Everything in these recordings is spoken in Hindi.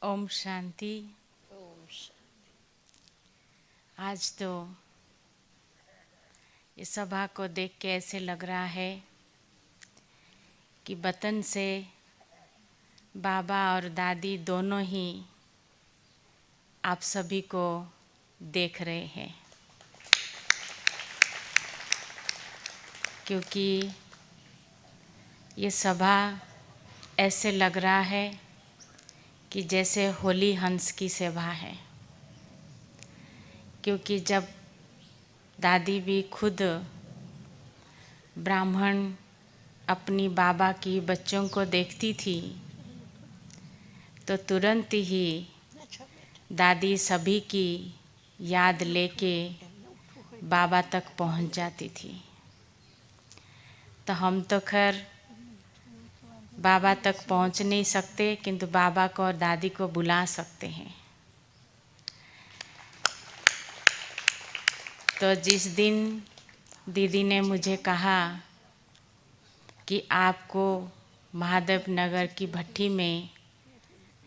ओम शांति। आज तो इस सभा को देख के ऐसे लग रहा है कि वतन से बाबा और दादी दोनों ही आप सभी को देख रहे हैं, क्योंकि ये सभा ऐसे लग रहा है कि जैसे होली हंस की सभा है। क्योंकि जब दादी भी खुद ब्राह्मण अपनी बाबा की बच्चों को देखती थी तो तुरंत ही दादी सभी की याद लेके बाबा तक पहुंच जाती थी। तो हम तो खैर बाबा तक पहुंच नहीं सकते, किंतु बाबा को और दादी को बुला सकते हैं। तो जिस दिन दीदी ने मुझे कहा कि आपको महादेव नगर की भट्टी में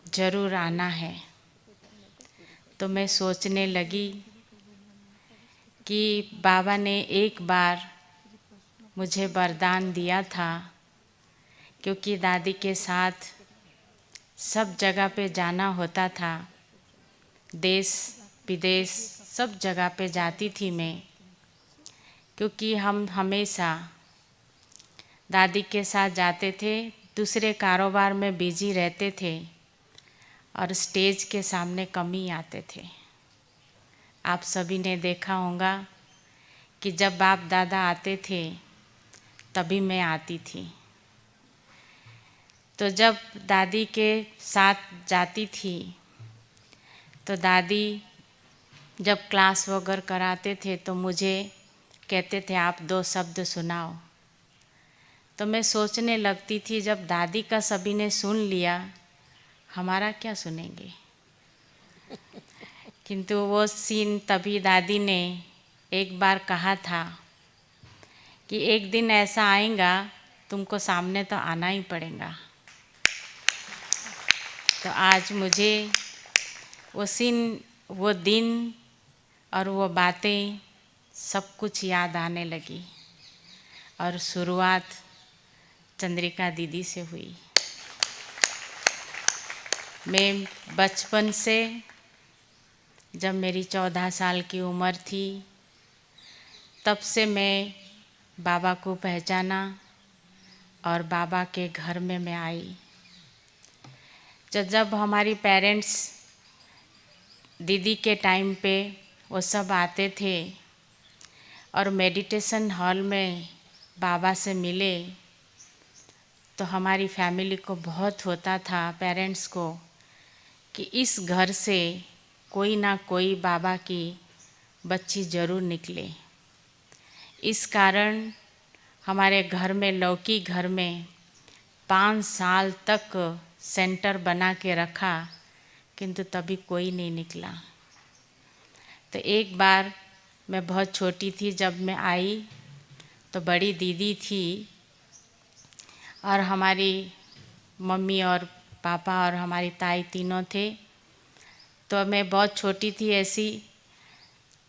ज़रूर आना है, तो मैं सोचने लगी कि बाबा ने एक बार मुझे वरदान दिया था, क्योंकि दादी के साथ सब जगह पे जाना होता था, देश विदेश सब जगह पे जाती थी मैं, क्योंकि हम हमेशा दादी के साथ जाते थे, दूसरे कारोबार में बिजी रहते थे और स्टेज के सामने कम ही आते थे। आप सभी ने देखा होगा कि जब बाप दादा आते थे तभी मैं आती थी। तो जब दादी के साथ जाती थी तो दादी जब क्लास वगैरह कराते थे तो मुझे कहते थे आप 2 शब्द सुनाओ। तो मैं सोचने लगती थी जब दादी का सभी ने सुन लिया, हमारा क्या सुनेंगे। किंतु वो सीन तभी दादी ने एक बार कहा था कि एक दिन ऐसा आएगा तुमको सामने तो आना ही पड़ेगा। तो आज मुझे वो सीन, वो दिन और वो बातें सब कुछ याद आने लगी। और शुरुआत चंद्रिका दीदी से हुई। मैं बचपन से, जब मेरी 14 साल की उम्र थी, तब से मैं बाबा को पहचाना और बाबा के घर में मैं आई। जब हमारी पेरेंट्स दीदी के टाइम पे वो सब आते थे और मेडिटेशन हॉल में बाबा से मिले, तो हमारी फैमिली को बहुत होता था, पेरेंट्स को, कि इस घर से कोई ना कोई बाबा की बच्ची ज़रूर निकले। इस कारण हमारे घर में, लौकी घर में 5 साल तक सेंटर बना के रखा, किंतु तभी कोई नहीं निकला। तो एक बार मैं बहुत छोटी थी, जब मैं आई तो बड़ी दीदी थी और हमारी मम्मी और पापा और हमारी ताई तीनों थे। तो मैं बहुत छोटी थी ऐसी,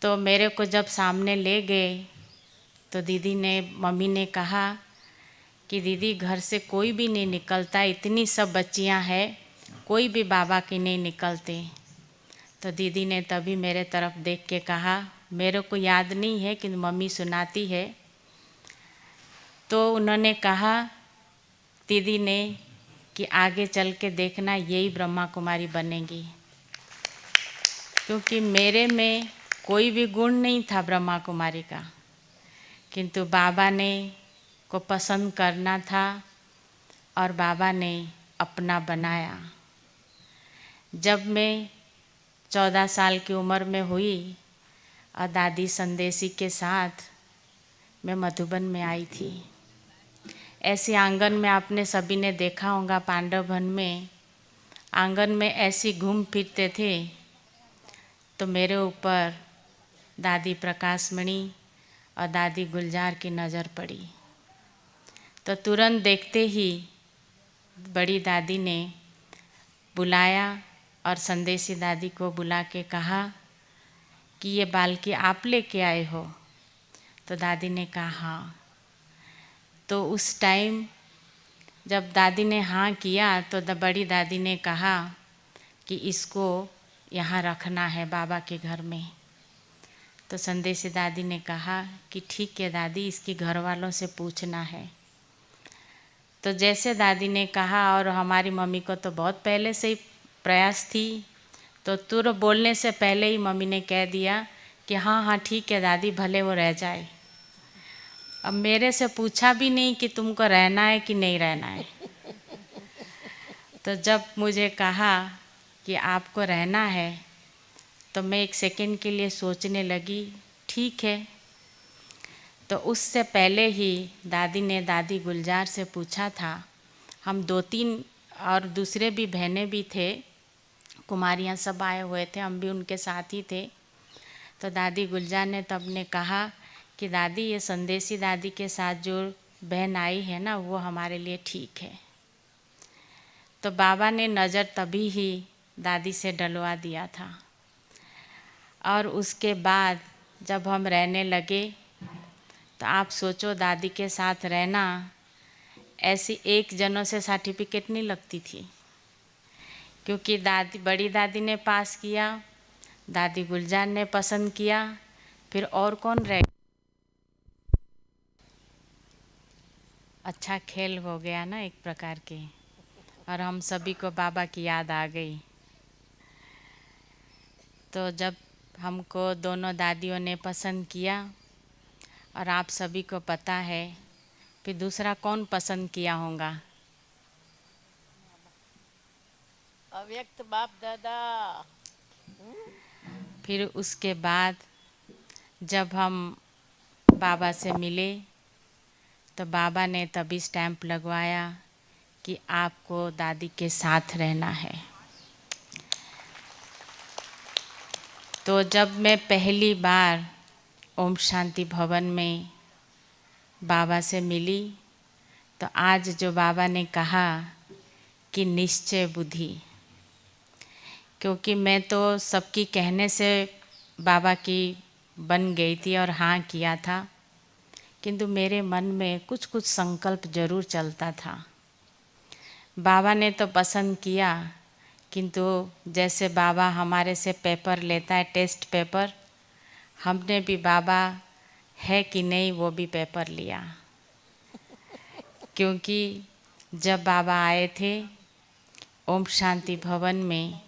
तो मेरे को जब सामने ले गए तो दीदी ने, मम्मी ने कहा कि दीदी घर से कोई भी नहीं निकलता, इतनी सब बच्चियां हैं, कोई भी बाबा की नहीं निकलते। तो दीदी ने तभी मेरे तरफ देख के कहा, मेरे को याद नहीं है कि मम्मी सुनाती है। तो उन्होंने कहा, दीदी ने, कि आगे चल के देखना यही ब्रह्मा कुमारी बनेगी। क्योंकि मेरे में कोई भी गुण नहीं था ब्रह्मा कुमारी का, किंतु बाबा ने को पसंद करना था और बाबा ने अपना बनाया। जब मैं 14 साल की उम्र में हुई और दादी संदेशी के साथ मैं मधुबन में आई थी। ऐसे आंगन में आपने सभी ने देखा होगा, पांडव वन में आंगन में ऐसी घूम फिरते थे, तो मेरे ऊपर दादी प्रकाशमणि और दादी गुलजार की नज़र पड़ी। तो तुरंत देखते ही बड़ी दादी ने बुलाया और संदेशी दादी को बुला के कहा कि ये बाल्की आप लेके आए हो? तो दादी ने कहा हाँ। तो उस टाइम जब दादी ने हाँ किया तो बड़ी दादी ने कहा कि इसको यहाँ रखना है बाबा के घर में। तो संदेशी दादी ने कहा कि ठीक है दादी, इसकी घर वालों से पूछना है। तो जैसे दादी ने कहा, और हमारी मम्मी को तो बहुत पहले से ही प्रयास थी, तो तुरंत बोलने से पहले ही मम्मी ने कह दिया कि हाँ हाँ ठीक है दादी, भले वो रह जाए। अब मेरे से पूछा भी नहीं कि तुमको रहना है कि नहीं रहना है। तो जब मुझे कहा कि आपको रहना है तो मैं एक सेकंड के लिए सोचने लगी, ठीक है। तो उससे पहले ही दादी ने दादी गुलजार से पूछा था। हम 2-3 और दूसरे भी बहनें भी थे, कुमारियाँ सब आए हुए थे, हम भी उनके साथ ही थे। तो दादी गुलजार ने तब ने कहा कि दादी ये संदेशी दादी के साथ जो बहन आई है ना, वो हमारे लिए ठीक है। तो बाबा ने नज़र तभी ही दादी से डलवा दिया था। और उसके बाद जब हम रहने लगे तो आप सोचो, दादी के साथ रहना ऐसी एक जनों से सर्टिफिकेट नहीं लगती थी, क्योंकि दादी बड़ी दादी ने पास किया, दादी गुलजार ने पसंद किया, फिर और कौन रह। अच्छा खेल हो गया ना एक प्रकार के, और हम सभी को बाबा की याद आ गई। तो जब हमको दोनों दादियों ने पसंद किया, और आप सभी को पता है फिर दूसरा कौन पसंद किया होगा? अव्यक्त बाप दादा। फिर उसके बाद जब हम बाबा से मिले तो बाबा ने तभी स्टैंप लगवाया कि आपको दादी के साथ रहना है। तो जब मैं पहली बार ओम शांति भवन में बाबा से मिली, तो आज जो बाबा ने कहा कि निश्चय बुद्धि, क्योंकि मैं तो सबकी कहने से बाबा की बन गई थी और हाँ किया था, किंतु मेरे मन में कुछ कुछ संकल्प जरूर चलता था। बाबा ने तो पसंद किया, किंतु जैसे बाबा हमारे से पेपर लेता है, टेस्ट पेपर, हमने भी बाबा है कि नहीं वो भी पेपर लिया। क्योंकि जब बाबा आए थे ओम शांति भवन में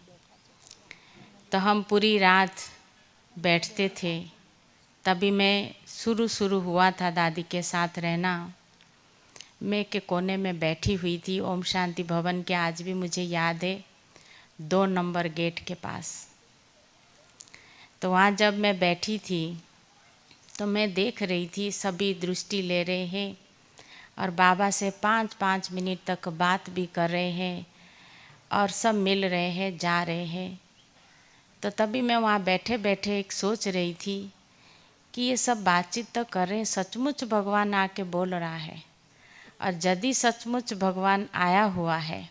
तो हम पूरी रात बैठते थे। तभी मैं शुरू हुआ था दादी के साथ रहना। मैं के कोने में बैठी हुई थी ओम शांति भवन के, आज भी मुझे याद है, 2 नंबर गेट के पास। तो वहाँ जब मैं बैठी थी तो मैं देख रही थी सभी दृष्टि ले रहे हैं और बाबा से 5-5 मिनट तक बात भी कर रहे हैं और सब मिल रहे हैं, जा रहे हैं। तो तभी मैं वहाँ बैठे बैठे एक सोच रही थी कि ये सब बातचीत तो कर रहे हैं, सचमुच भगवान आके बोल रहा है, और यदि सचमुच भगवान आया हुआ है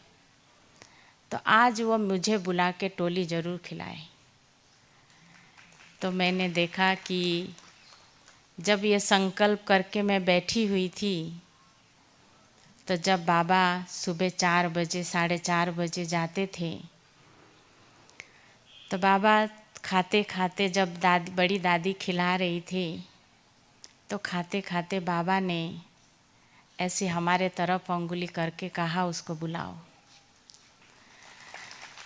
तो आज वो मुझे बुला के टोली ज़रूर खिलाए। तो मैंने देखा कि जब ये संकल्प करके मैं बैठी हुई थी, तो जब बाबा सुबह 4 बजे 4:30 बजे जाते थे, तो बाबा खाते खाते जब बड़ी दादी खिला रही थी, तो खाते खाते बाबा ने ऐसे हमारे तरफ अंगुली करके कहा उसको बुलाओ।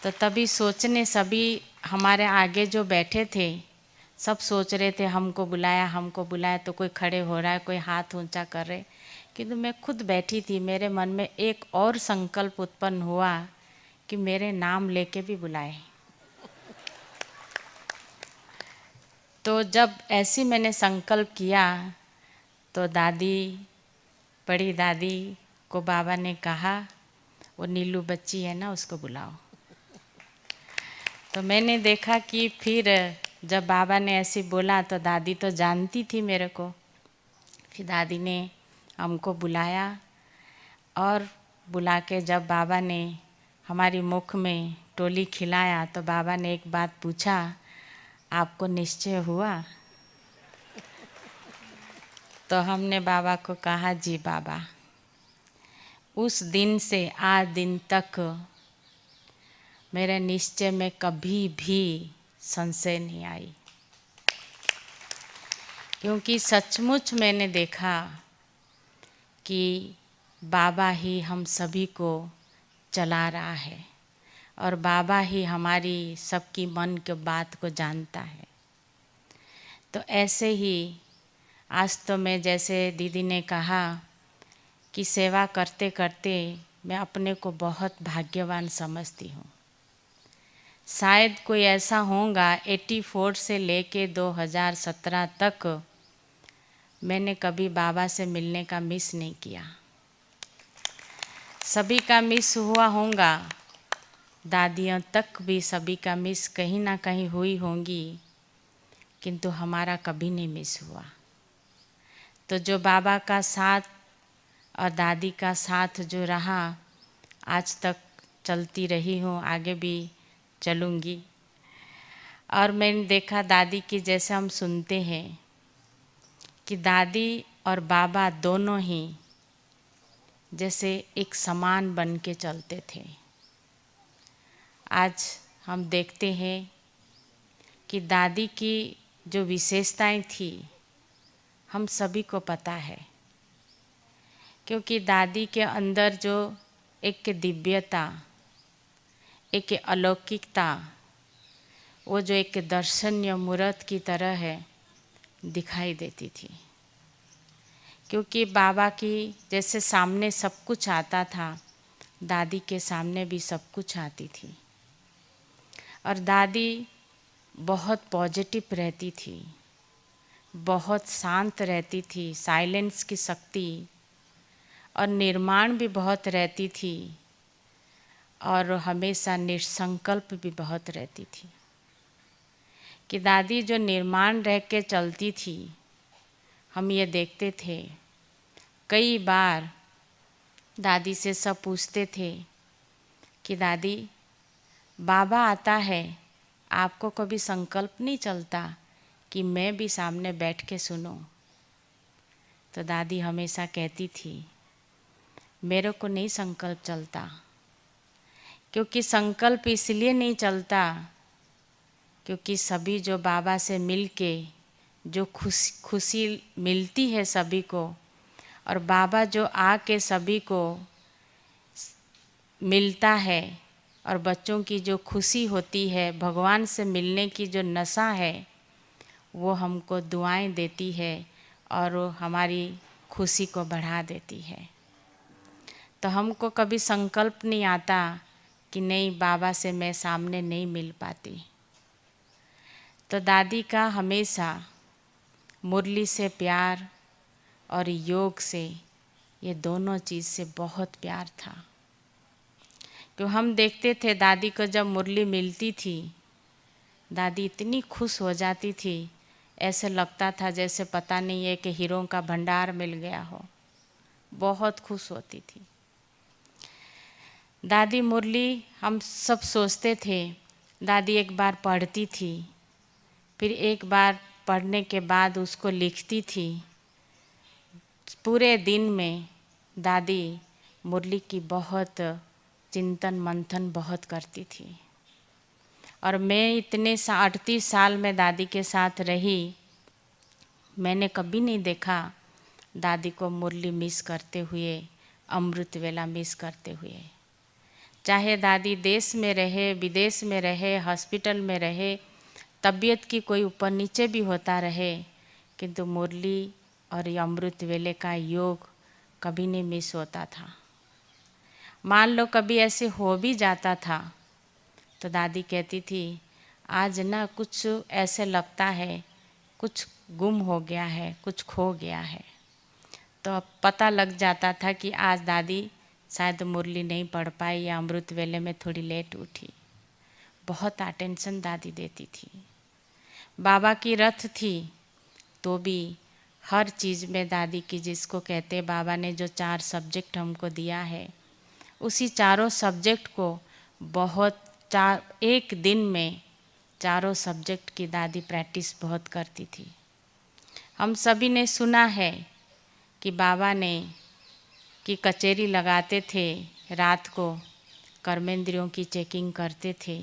तो तभी सोचने सभी हमारे आगे जो बैठे थे सब सोच रहे थे हमको बुलाया, तो कोई खड़े हो रहा है, कोई हाथ ऊंचा कर रहे, किंतु मैं खुद बैठी थी। मेरे मन में एक और संकल्प उत्पन्न हुआ कि मेरे नाम लेके भी बुलाए। तो जब ऐसी मैंने संकल्प किया तो बड़ी दादी को बाबा ने कहा वो नीलू बच्ची है ना, उसको बुलाओ। तो मैंने देखा कि फिर जब बाबा ने ऐसे बोला तो दादी तो जानती थी मेरे को। फिर दादी ने हमको बुलाया और बुला के जब बाबा ने हमारी मुख में टोली खिलाया तो बाबा ने एक बात पूछा, आपको निश्चय हुआ? तो हमने बाबा को कहा, जी बाबा, उस दिन से आज दिन तक मेरे निश्चय में कभी भी संशय नहीं आई, क्योंकि सचमुच मैंने देखा कि बाबा ही हम सभी को चला रहा है और बाबा ही हमारी सबकी मन के बात को जानता है। तो ऐसे ही आज तो मैं, जैसे दीदी ने कहा कि सेवा करते करते मैं अपने को बहुत भाग्यवान समझती हूँ। शायद कोई ऐसा होगा 84 से लेके 2017 तक मैंने कभी बाबा से मिलने का मिस नहीं किया। सभी का मिस हुआ होगा, दादियों तक भी सभी का मिस कहीं ना कहीं हुई होंगी, किंतु हमारा कभी नहीं मिस हुआ। तो जो बाबा का साथ और दादी का साथ जो रहा, आज तक चलती रही हूँ, आगे भी चलूँगी। और मैंने देखा दादी की, जैसे हम सुनते हैं कि दादी और बाबा दोनों ही जैसे एक समान बन के चलते थे। आज हम देखते हैं कि दादी की जो विशेषताएं थी हम सभी को पता है, क्योंकि दादी के अंदर जो एक दिव्यता, एक अलौकिकता, वो जो एक दर्शनीय मूर्त की तरह है दिखाई देती थी। क्योंकि बाबा की जैसे सामने सब कुछ आता था, दादी के सामने भी सब कुछ आती थी। और दादी बहुत पॉजिटिव रहती थी, बहुत शांत रहती थी, साइलेंस की शक्ति और निर्माण भी बहुत रहती थी, और हमेशा निसंकल्प भी बहुत रहती थी। कि दादी जो निर्माण रह के चलती थी, हम ये देखते थे। कई बार दादी से सब पूछते थे कि दादी, बाबा आता है, आपको कभी संकल्प नहीं चलता कि मैं भी सामने बैठ के सुनूं? तो दादी हमेशा कहती थी, मेरे को नहीं संकल्प चलता। क्योंकि संकल्प इसलिए नहीं चलता क्योंकि सभी जो बाबा से मिल के जो खुशी मिलती है सभी को, और बाबा जो आके सभी को मिलता है, और बच्चों की जो खुशी होती है, भगवान से मिलने की जो नशा है, वो हमको दुआएं देती है और वो हमारी खुशी को बढ़ा देती है। तो हमको कभी संकल्प नहीं आता कि नहीं, बाबा से मैं सामने नहीं मिल पाती। तो दादी का हमेशा मुरली से प्यार और योग से, ये दोनों चीज़ से बहुत प्यार था। तो हम देखते थे दादी को जब मुरली मिलती थी, दादी इतनी खुश हो जाती थी, ऐसे लगता था जैसे पता नहीं है कि हीरों का भंडार मिल गया हो। बहुत खुश होती थी दादी। मुरली हम सब सोचते थे दादी एक बार पढ़ती थी, फिर एक बार पढ़ने के बाद उसको लिखती थी। पूरे दिन में दादी मुरली की बहुत चिंतन मंथन बहुत करती थी। और मैं इतने 38 साल में दादी के साथ रही, मैंने कभी नहीं देखा दादी को मुरली मिस करते हुए, अमृत वेला मिस करते हुए। चाहे दादी देश में रहे, विदेश में रहे, हॉस्पिटल में रहे, तबीयत की कोई ऊपर नीचे भी होता रहे, किंतु मुरली और ये अमृत वेले का योग कभी नहीं मिस होता था। मान लो कभी ऐसे हो भी जाता था तो दादी कहती थी, आज ना कुछ ऐसे लगता है कुछ गुम हो गया है, कुछ खो गया है। तो अब पता लग जाता था कि आज दादी शायद मुरली नहीं पढ़ पाई या अमृत वेले में थोड़ी लेट उठी। बहुत अटेंशन दादी देती थी। बाबा की रथ थी तो भी हर चीज़ में दादी की, जिसको कहते बाबा ने जो 4 सब्जेक्ट हमको दिया है, उसी चारों सब्जेक्ट को बहुत एक दिन में चारों सब्जेक्ट की दादी प्रैक्टिस बहुत करती थी। हम सभी ने सुना है कि बाबा ने की कचेरी लगाते थे, रात को कर्मेंद्रियों की चेकिंग करते थे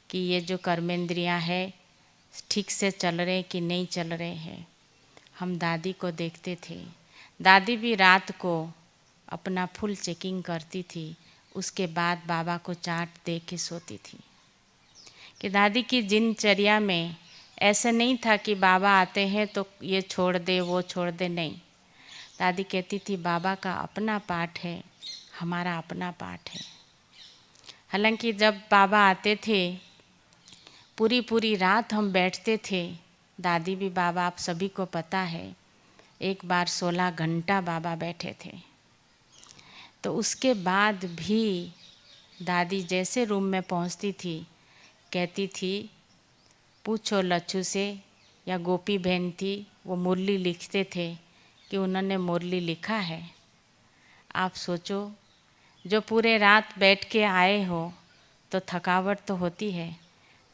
कि ये जो कर्मेंद्रियां है ठीक से चल रहे कि नहीं चल रहे हैं। हम दादी को देखते थे, दादी भी रात को अपना फुल चेकिंग करती थी, उसके बाद बाबा को चाट दे के सोती थी। कि दादी की दिनचर्या में ऐसा नहीं था कि बाबा आते हैं तो ये छोड़ दे वो छोड़ दे, नहीं। दादी कहती थी बाबा का अपना पाठ है, हमारा अपना पाठ है। हालांकि जब बाबा आते थे पूरी पूरी रात हम बैठते थे। दादी भी, बाबा आप सभी को पता है, एक बार 16 घंटा बाबा बैठे थे। तो उसके बाद भी दादी जैसे रूम में पहुंचती थी कहती थी पूछो लच्छू से, या गोपी बहन थी वो मुरली लिखते थे कि उन्होंने मुरली लिखा है। आप सोचो, जो पूरे रात बैठ के आए हो तो थकावट तो होती है।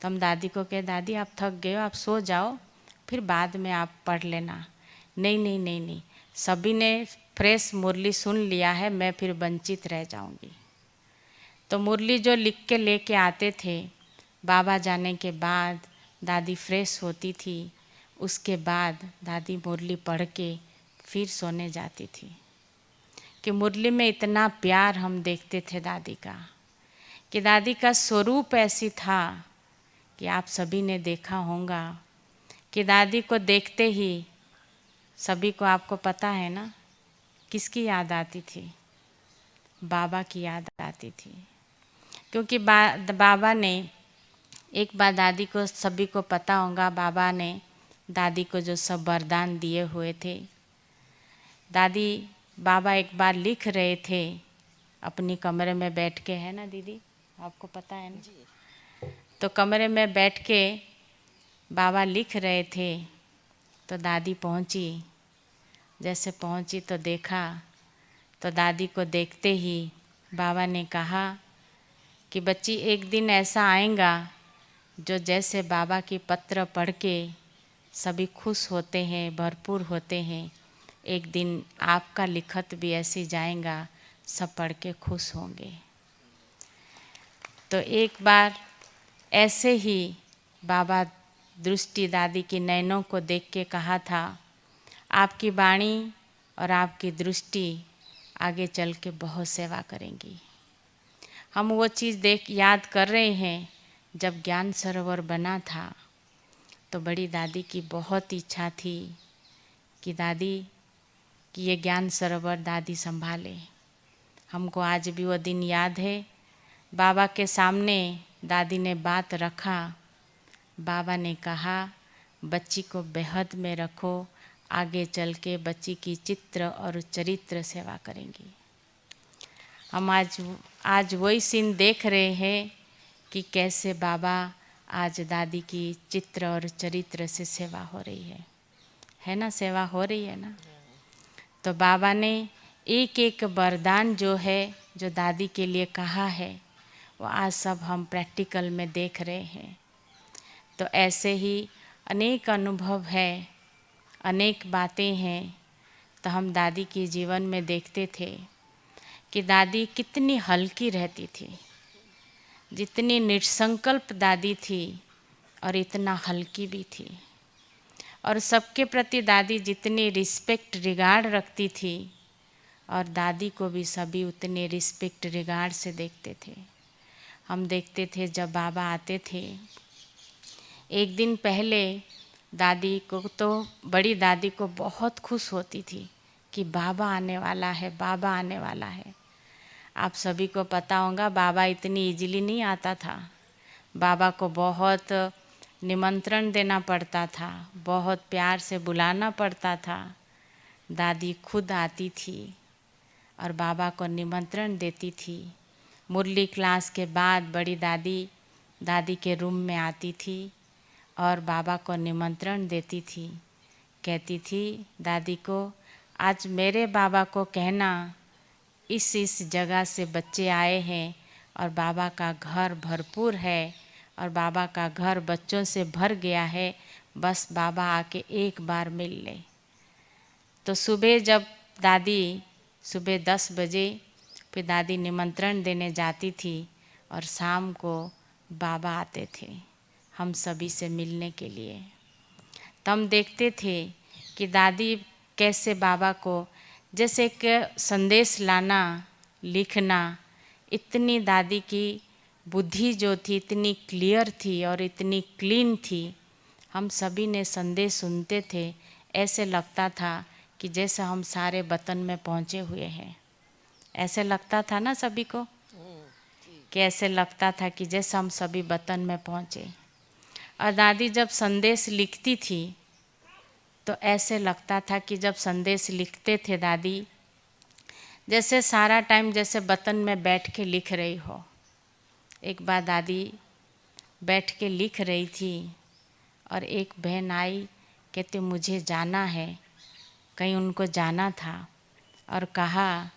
तो हम दादी को कहे दादी आप थक गए हो, आप सो जाओ, फिर बाद में आप पढ़ लेना। नहीं नहीं नहीं नहीं, सभी ने फ्रेश मुरली सुन लिया है, मैं फिर वंचित रह जाऊंगी। तो मुरली जो लिख के लेके आते थे, बाबा जाने के बाद दादी फ्रेश होती थी, उसके बाद दादी मुरली पढ़ के फिर सोने जाती थी। कि मुरली में इतना प्यार हम देखते थे दादी का, कि दादी का स्वरूप ऐसी था कि आप सभी ने देखा होगा कि दादी को देखते ही सभी को, आपको पता है ना, किसकी याद आती थी? बाबा की याद आती थी। क्योंकि बाबा ने एक बार, दादी को सभी को पता होगा, बाबा ने दादी को जो सब वरदान दिए हुए थे, दादी बाबा एक बार लिख रहे थे अपनी कमरे में बैठ के, है ना दीदी, आपको पता है ना? तो कमरे में बैठ के बाबा लिख रहे थे तो दादी पहुंची। जैसे पहुंची तो देखा, तो दादी को देखते ही बाबा ने कहा कि बच्ची एक दिन ऐसा आएगा जो जैसे बाबा की पत्र पढ़ के सभी खुश होते हैं, भरपूर होते हैं, एक दिन आपका लिखत भी ऐसे जाएगा, सब पढ़ के खुश होंगे। तो एक बार ऐसे ही बाबा दृष्टि दादी की नैनों को देख के कहा था, आपकी वाणी और आपकी दृष्टि आगे चल के बहुत सेवा करेंगी। हम वो चीज़ याद कर रहे हैं, जब ज्ञान सरोवर बना था तो बड़ी दादी की बहुत इच्छा थी कि दादी कि ये ज्ञान सरोवर दादी संभाले। हमको आज भी वो दिन याद है, बाबा के सामने दादी ने बात रखा। बाबा ने कहा बच्ची को बेहद में रखो, आगे चल के बच्ची की चित्र और चरित्र सेवा करेंगी। हम आज वही सीन देख रहे हैं कि कैसे बाबा आज दादी की चित्र और चरित्र से सेवा हो रही है ना? सेवा हो रही है ना? तो बाबा ने एक एक वरदान जो है, जो दादी के लिए कहा है, वो आज सब हम प्रैक्टिकल में देख रहे हैं। तो ऐसे ही अनेक अनुभव है, अनेक बातें हैं। तो हम दादी के जीवन में देखते थे कि दादी कितनी हल्की रहती थी, जितनी निसंकल्प दादी थी और इतना हल्की भी थी। और सबके प्रति दादी जितनी रिस्पेक्ट रिगार्ड रखती थी, और दादी को भी सभी उतने रिस्पेक्ट रिगार्ड से देखते थे। हम देखते थे जब बाबा आते थे, एक दिन पहले दादी को, तो बड़ी दादी को बहुत खुश होती थी कि बाबा आने वाला है, बाबा आने वाला है। आप सभी को पता होगा बाबा इतनी इजीली नहीं आता था, बाबा को बहुत निमंत्रण देना पड़ता था, बहुत प्यार से बुलाना पड़ता था। दादी खुद आती थी और बाबा को निमंत्रण देती थी। मुरली क्लास के बाद बड़ी दादी के रूम में आती थी और बाबा को निमंत्रण देती थी। कहती थी दादी को, आज मेरे बाबा को कहना इस जगह से बच्चे आए हैं और बाबा का घर भरपूर है और बाबा का घर बच्चों से भर गया है, बस बाबा आके एक बार मिल ले। तो सुबह जब दादी सुबह 10 बजे फिर दादी निमंत्रण देने जाती थी और शाम को बाबा आते थे हम सभी से मिलने के लिए। तो हम देखते थे कि दादी कैसे बाबा को जैसे कि संदेश लाना, लिखना, इतनी दादी की बुद्धि जो थी इतनी क्लियर थी और इतनी क्लीन थी। हम सभी ने संदेश सुनते थे, ऐसे लगता था कि जैसे हम सारे वतन में पहुँचे हुए हैं। ऐसे लगता था ना सभी को कि ऐसे लगता था कि जैसे हम सभी वतन में पहुँचे। और दादी जब संदेश लिखती थी तो ऐसे लगता था कि जब संदेश लिखते थे दादी, जैसे सारा टाइम जैसे वतन में बैठ के लिख रही हो। एक बार दादी बैठ के लिख रही थी और एक बहन आई, कहते मुझे जाना है, कहीं उनको जाना था और कहा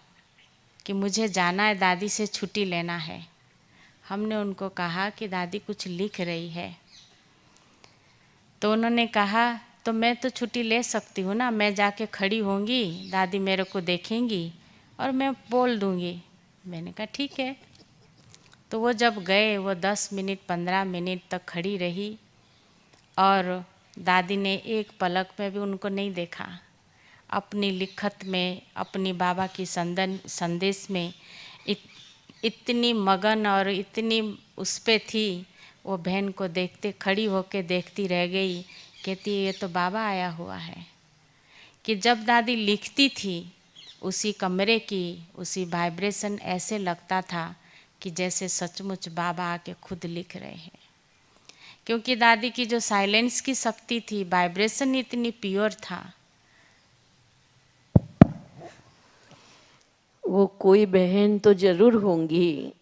कि मुझे जाना है, दादी से छुट्टी लेना है। हमने उनको कहा कि दादी कुछ लिख रही है, तो उन्होंने कहा तो मैं तो छुट्टी ले सकती हूँ ना, मैं जाके खड़ी होंगी, दादी मेरे को देखेंगी और मैं बोल दूँगी। मैंने कहा ठीक है। तो वो जब गए, वो 10 मिनट 15 मिनट तक खड़ी रही और दादी ने एक पलक में भी उनको नहीं देखा। अपनी लिखत में, अपनी बाबा की संदेश में इतनी मगन और इतनी उस पे थी, वो बहन को देखते खड़ी होके देखती रह गई। कहती ये तो बाबा आया हुआ है। कि जब दादी लिखती थी उसी कमरे की उसी वाइब्रेशन ऐसे लगता था कि जैसे सचमुच बाबा आके खुद लिख रहे हैं। क्योंकि दादी की जो साइलेंस की शक्ति थी, वाइब्रेशन इतनी प्योर था। वो कोई बहन तो जरूर होंगी,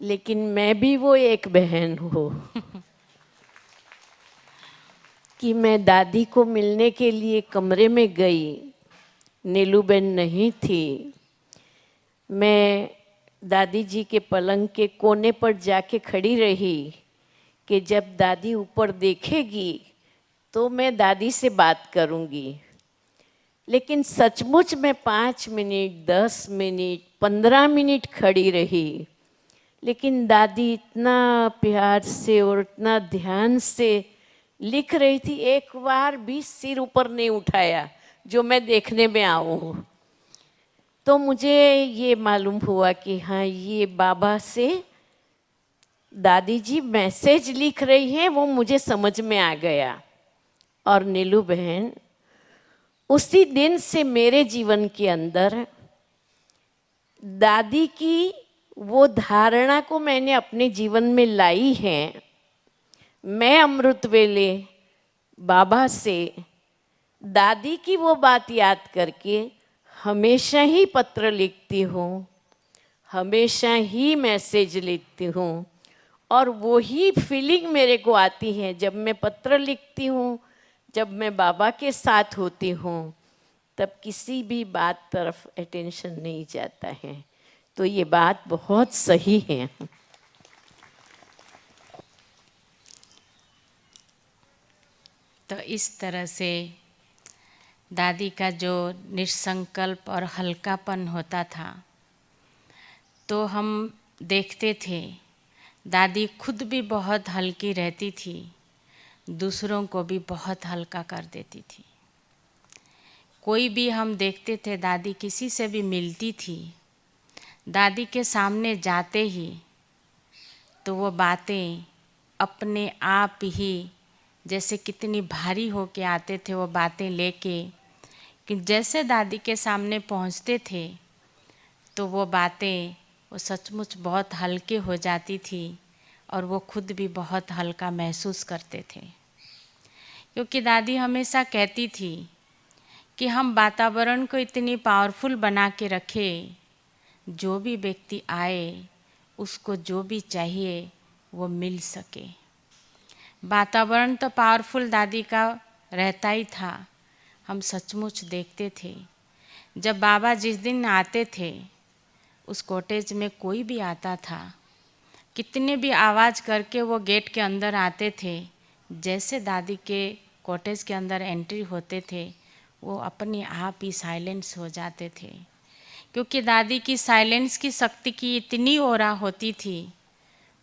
लेकिन मैं भी वो एक बहन हूँ कि मैं दादी को मिलने के लिए कमरे में गई। नीलूबेन नहीं थी। मैं दादी जी के पलंग के कोने पर जाके खड़ी रही कि जब दादी ऊपर देखेगी तो मैं दादी से बात करूंगी। लेकिन सचमुच में 5 मिनट, 10 मिनट, 15 मिनट खड़ी रही, लेकिन दादी इतना प्यार से और इतना ध्यान से लिख रही थी, एक बार भी सिर ऊपर नहीं उठाया जो मैं देखने में आऊँ। तो मुझे ये मालूम हुआ कि हाँ, ये बाबा से दादी जी मैसेज लिख रही हैं, वो मुझे समझ में आ गया। और नीलू बहन, उसी दिन से मेरे जीवन के अंदर दादी की वो धारणा को मैंने अपने जीवन में लाई है। मैं अमृत वेले बाबा से दादी की वो बात याद करके हमेशा ही पत्र लिखती हूँ, हमेशा ही मैसेज लिखती हूँ। और वही फीलिंग मेरे को आती है जब मैं पत्र लिखती हूँ, जब मैं बाबा के साथ होती हूँ, तब किसी भी बात तरफ अटेंशन नहीं जाता है। तो ये बात बहुत सही है। तो इस तरह से दादी का जो निसंकल्प और हल्कापन होता था, तो हम देखते थे दादी खुद भी बहुत हल्की रहती थी, दूसरों को भी बहुत हल्का कर देती थी। कोई भी हम देखते थे, दादी किसी से भी मिलती थी, दादी के सामने जाते ही तो वो बातें अपने आप ही जैसे कितनी भारी हो के आते थे वो बातें लेके, कि जैसे दादी के सामने पहुंचते थे तो वो बातें वो सचमुच बहुत हल्के हो जाती थी और वो खुद भी बहुत हल्का महसूस करते थे। क्योंकि दादी हमेशा कहती थी कि हम वातावरण को इतनी पावरफुल बना के रखें, जो भी व्यक्ति आए उसको जो भी चाहिए वो मिल सके। वातावरण तो पावरफुल दादी का रहता ही था। हम सचमुच देखते थे जब बाबा जिस दिन आते थे उस कॉटेज में कोई भी आता था, कितने भी आवाज़ करके वो गेट के अंदर आते थे, जैसे दादी के कॉटेज के अंदर एंट्री होते थे वो अपने आप ही साइलेंस हो जाते थे, क्योंकि दादी की साइलेंस की शक्ति की इतनी ऑरा होती थी,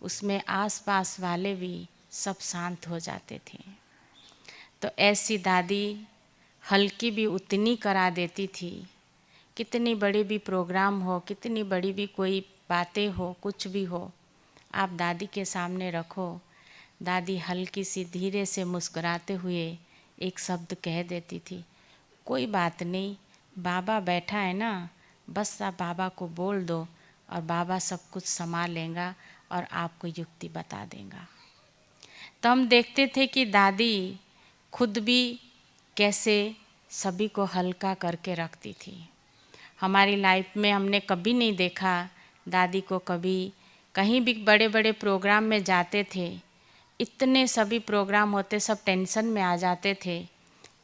उसमें आसपास वाले भी सब शांत हो जाते थे। तो ऐसी दादी हल्की भी उतनी करा देती थी, कितनी बड़ी भी प्रोग्राम हो, कितनी बड़ी भी कोई बातें हो, कुछ भी हो, आप दादी के सामने रखो, दादी हल्की सी धीरे से मुस्कुराते हुए एक शब्द कह देती थी, कोई बात नहीं, बाबा बैठा है ना, बस आप बाबा को बोल दो और बाबा सब कुछ संभाल लेगा और आपको युक्ति बता देगा। तो हम देखते थे कि दादी खुद भी कैसे सभी को हल्का करके रखती थी। हमारी लाइफ में हमने कभी नहीं देखा दादी को, कभी कहीं भी बड़े बड़े प्रोग्राम में जाते थे, इतने सभी प्रोग्राम होते, सब टेंशन में आ जाते थे,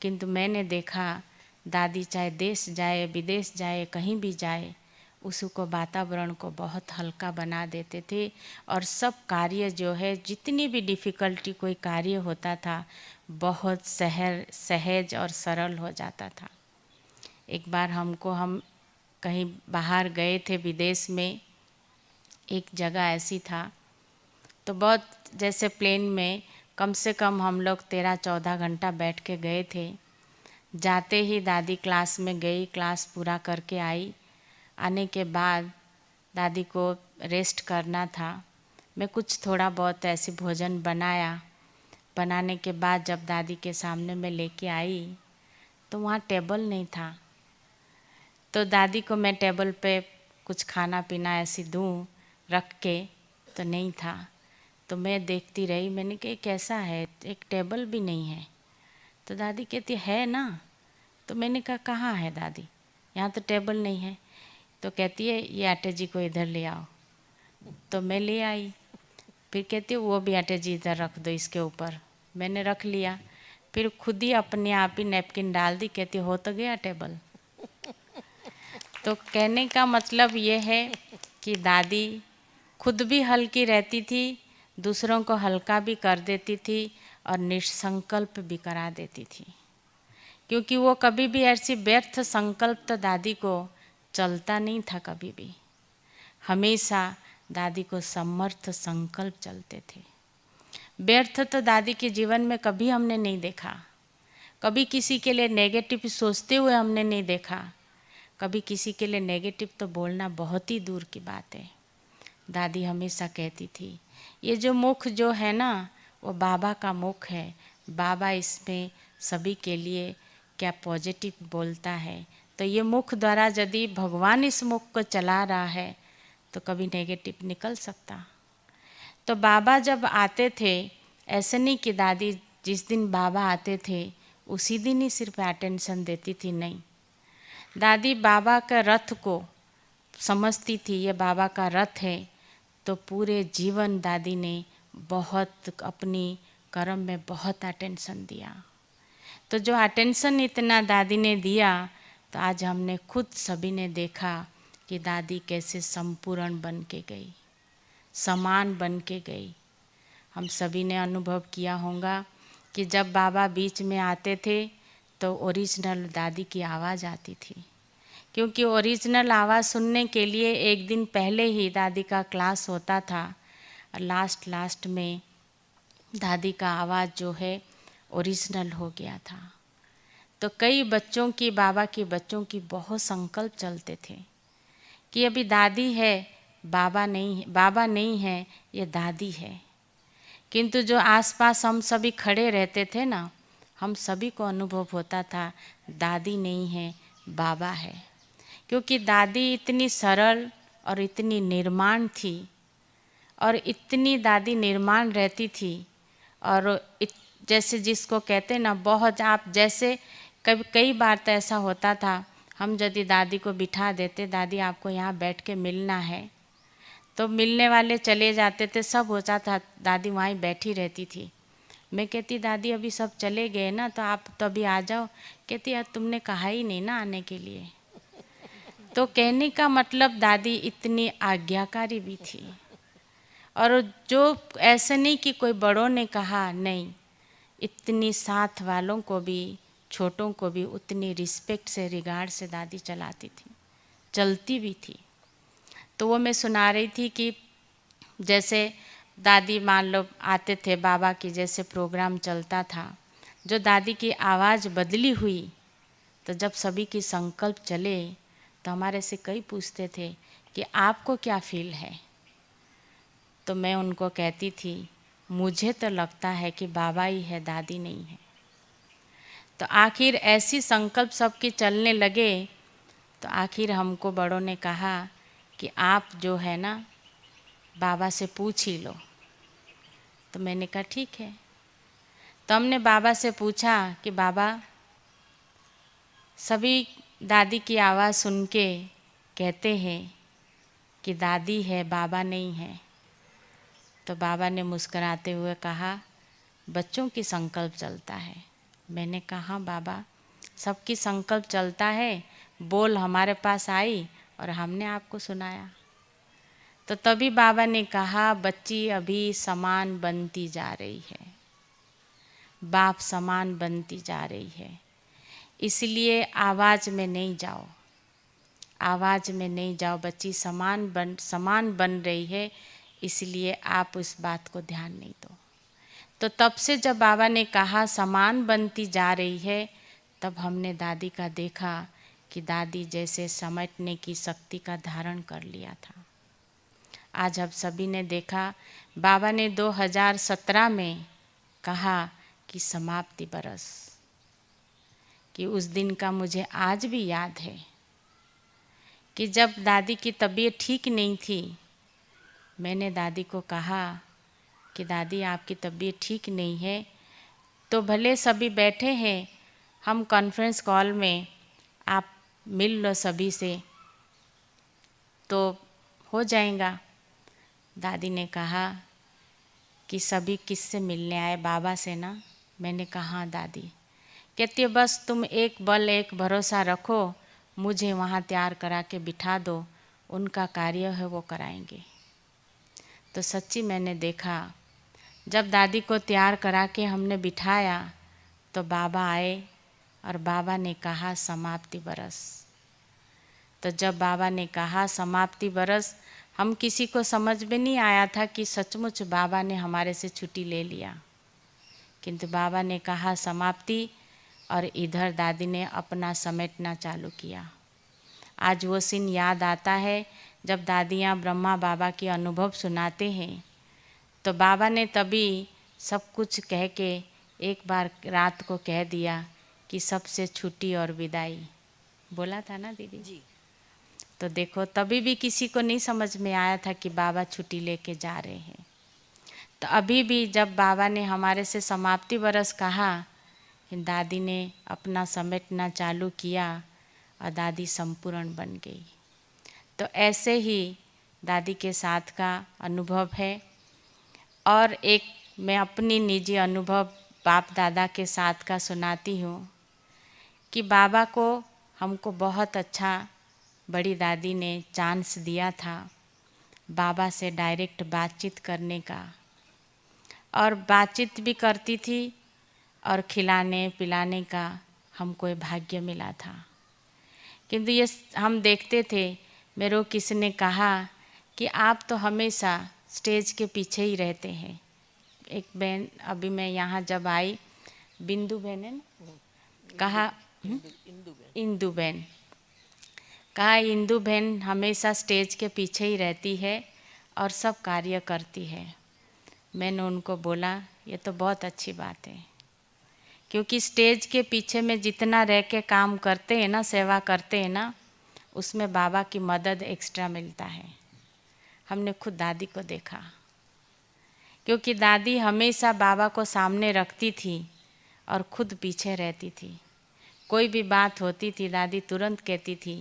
किंतु मैंने देखा दादी चाहे देश जाए विदेश जाए कहीं भी जाए, उसको वातावरण को बहुत हल्का बना देते थे और सब कार्य जो है, जितनी भी डिफ़िकल्टी कोई कार्य होता था, बहुत सहज और सरल हो जाता था। एक बार हम कहीं बाहर गए थे विदेश में, एक जगह ऐसी था, तो बहुत जैसे प्लेन में कम से कम हम लोग 13-14 घंटा बैठ के गए थे। जाते ही दादी क्लास में गई, क्लास पूरा करके आई। आने के बाद दादी को रेस्ट करना था, मैं कुछ थोड़ा बहुत ऐसे भोजन बनाया। बनाने के बाद जब दादी के सामने मैं लेके आई तो वहाँ टेबल नहीं था, तो दादी को मैं टेबल पे कुछ खाना पीना ऐसी दूँ रख के, तो नहीं था। तो मैं देखती रही, मैंने कहा कैसा है, एक टेबल भी नहीं है। तो दादी कहती है ना, तो मैंने कहा कहाँ है दादी, यहाँ तो टेबल नहीं है। तो कहती है ये आटे जी को इधर ले आओ। तो मैं ले आई, फिर कहती है वो भी आटे जी इधर रख दो इसके ऊपर। मैंने रख लिया, फिर खुद ही अपने आप ही नैपकिन डाल दी, कहती हो तो गया टेबल। तो कहने का मतलब ये है कि दादी खुद भी हल्की रहती थी, दूसरों को हल्का भी कर देती थी और निसंकल्प भी करा देती थी, क्योंकि वो कभी भी ऐसी व्यर्थ संकल्प तो दादी को चलता नहीं था कभी भी। हमेशा दादी को समर्थ संकल्प चलते थे। व्यर्थ तो दादी के जीवन में कभी हमने नहीं देखा, कभी किसी के लिए नेगेटिव सोचते हुए हमने नहीं देखा, कभी किसी के लिए नेगेटिव तो बोलना बहुत ही दूर की बात है। दादी हमेशा कहती थी ये जो मुख जो है ना वो बाबा का मुख है, बाबा इसमें सभी के लिए क्या पॉजिटिव बोलता है, तो ये मुख द्वारा यदि भगवान इस मुख को चला रहा है तो कभी नेगेटिव निकल सकता। तो बाबा जब आते थे, ऐसे नहीं कि दादी जिस दिन बाबा आते थे उसी दिन ही सिर्फ अटेंशन देती थी, नहीं, दादी बाबा का रथ को समझती थी, ये बाबा का रथ है, तो पूरे जीवन दादी ने बहुत अपनी कर्म में बहुत अटेंशन दिया। तो जो अटेंशन इतना दादी ने दिया, तो आज हमने खुद सभी ने देखा कि दादी कैसे संपूर्ण बन के गई, समान बन के गई। हम सभी ने अनुभव किया होगा कि जब बाबा बीच में आते थे तो ओरिजिनल दादी की आवाज़ आती थी, क्योंकि ओरिजिनल आवाज़ सुनने के लिए एक दिन पहले ही दादी का क्लास होता था और लास्ट में दादी का आवाज़ जो है ओरिजिनल हो गया था। तो कई बच्चों की, बाबा के बच्चों की बहुत संकल्प चलते थे कि अभी दादी है, बाबा नहीं है, ये दादी है। किंतु जो आसपास हम सभी खड़े रहते थे ना, हम सभी को अनुभव होता था दादी नहीं है, बाबा है, क्योंकि दादी इतनी सरल और इतनी निर्माण थी, और इतनी दादी निर्माण रहती थी, और जैसे जिसको कहते ना बहुत, आप जैसे कई बार तो ऐसा होता था, हम यदि दादी को बिठा देते, दादी आपको यहाँ बैठ के मिलना है, तो मिलने वाले चले जाते थे, सब होता था, दादी वहीं बैठी रहती थी। मैं कहती दादी अभी सब चले गए ना, तो आप तो अभी आ जाओ। कहती यार तुमने कहा ही नहीं ना आने के लिए। तो कहने का मतलब दादी इतनी आज्ञाकारी भी थी, और जो ऐसे नहीं कि कोई बड़ों ने कहा, नहीं, इतनी साथ वालों को भी, छोटों को भी उतनी रिस्पेक्ट से, रिगार्ड से दादी चलाती थी, चलती भी थी। तो वो मैं सुना रही थी कि जैसे दादी मान लो आते थे, बाबा की जैसे प्रोग्राम चलता था, जो दादी की आवाज़ बदली हुई, तो जब सभी की संकल्प चले तो हमारे से कई पूछते थे कि आपको क्या फील है। तो मैं उनको कहती थी, मुझे तो लगता है कि बाबा ही है, दादी नहीं है। तो आखिर ऐसी संकल्प सबके चलने लगे, तो आखिर हमको बड़ों ने कहा कि आप जो है ना बाबा से पूछ ही लो। तो मैंने कहा ठीक है। तो हमने बाबा से पूछा कि बाबा, सभी दादी की आवाज़ सुन के कहते हैं कि दादी है, बाबा नहीं है। तो बाबा ने मुस्कुराते हुए कहा, बच्चों की संकल्प चलता है। मैंने कहा हाँ बाबा, सबकी संकल्प चलता है, बोल हमारे पास आई और हमने आपको सुनाया। तो तभी बाबा ने कहा, बच्ची अभी समान बनती जा रही है, बाप समान बनती जा रही है, इसलिए आवाज़ में नहीं जाओ, आवाज़ में नहीं जाओ बच्ची, समान बन रही है, इसलिए आप उस बात को ध्यान नहीं दो। तो तब से जब बाबा ने कहा समान बनती जा रही है, तब हमने दादी का देखा कि दादी जैसे समेटने की शक्ति का धारण कर लिया था। आज अब सभी ने देखा, बाबा ने 2017 में कहा कि समाप्ति बरस, कि उस दिन का मुझे आज भी याद है कि जब दादी की तबीयत ठीक नहीं थी, मैंने दादी को कहा कि दादी आपकी तबीयत ठीक नहीं है, तो भले सभी बैठे हैं, हम कॉन्फ्रेंस कॉल में आप मिल लो सभी से तो हो जाएगा। दादी ने कहा कि सभी किससे मिलने आए, बाबा से ना। मैंने कहा हाँ दादी। कहती है बस तुम एक बल एक भरोसा रखो, मुझे वहाँ तैयार करा के बिठा दो, उनका कार्य है वो कराएंगे। तो सच्ची मैंने देखा, जब दादी को तैयार करा के हमने बिठाया तो बाबा आए और बाबा ने कहा समाप्ति बरस। तो जब बाबा ने कहा समाप्ति बरस, हम किसी को समझ में नहीं आया था कि सचमुच बाबा ने हमारे से छुट्टी ले लिया, किंतु बाबा ने कहा समाप्ति, और इधर दादी ने अपना समेटना चालू किया। आज वो सीन याद आता है जब दादियाँ ब्रह्मा बाबा के अनुभव सुनाते हैं, तो बाबा ने तभी सब कुछ कह के एक बार रात को कह दिया कि सबसे छुट्टी और विदाई, बोला था ना दीदी जी। तो देखो तभी भी किसी को नहीं समझ में आया था कि बाबा छुट्टी लेके जा रहे हैं। तो अभी भी जब बाबा ने हमारे से समाप्ति बरस कहा, दादी ने अपना समेटना चालू किया और दादी संपूर्ण बन गई। तो ऐसे ही दादी के साथ का अनुभव है। और एक मैं अपनी निजी अनुभव बाप दादा के साथ का सुनाती हूँ कि बाबा को हमको बहुत अच्छा बड़ी दादी ने चांस दिया था बाबा से डायरेक्ट बातचीत करने का, और बातचीत भी करती थी और खिलाने पिलाने का हमको ये भाग्य मिला था। किंतु ये हम देखते थे, मेरे को किसी ने कहा कि आप तो हमेशा स्टेज के पीछे ही रहते हैं। एक बहन अभी मैं यहाँ जब आई, बिंदु बहन है ना, कहा इंदु बहन, कहा इंदु बहन हमेशा स्टेज के पीछे ही रहती है और सब कार्य करती है। मैंने उनको बोला ये तो बहुत अच्छी बात है, क्योंकि स्टेज के पीछे में जितना रह के काम करते हैं ना, सेवा करते हैं ना, उसमें बाबा की मदद एक्स्ट्रा मिलता है। हमने खुद दादी को देखा, क्योंकि दादी हमेशा बाबा को सामने रखती थी और खुद पीछे रहती थी। कोई भी बात होती थी दादी तुरंत कहती थी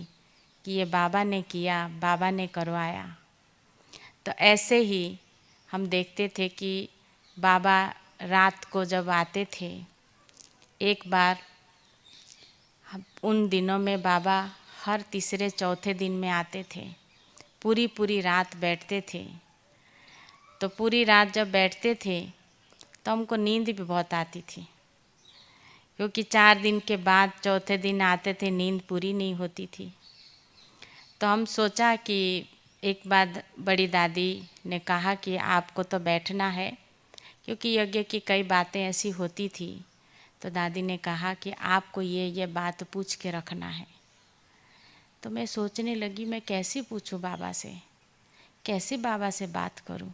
कि ये बाबा ने किया, बाबा ने करवाया। तो ऐसे ही हम देखते थे कि बाबा रात को जब आते थे, एक बार उन दिनों में बाबा हर तीसरे चौथे दिन में आते थे, पूरी पूरी रात बैठते थे। तो पूरी रात जब बैठते थे तो हमको नींद भी बहुत आती थी, क्योंकि 4 दिन के बाद चौथे दिन आते थे, नींद पूरी नहीं होती थी। तो हम सोचा कि एक बार बड़ी दादी ने कहा कि आपको तो बैठना है, क्योंकि यज्ञ की कई बातें ऐसी होती थी। तो दादी ने कहा कि आपको ये बात पूछ के रखना है। तो मैं सोचने लगी मैं कैसे पूछूं बाबा से, कैसे बाबा से बात करूं।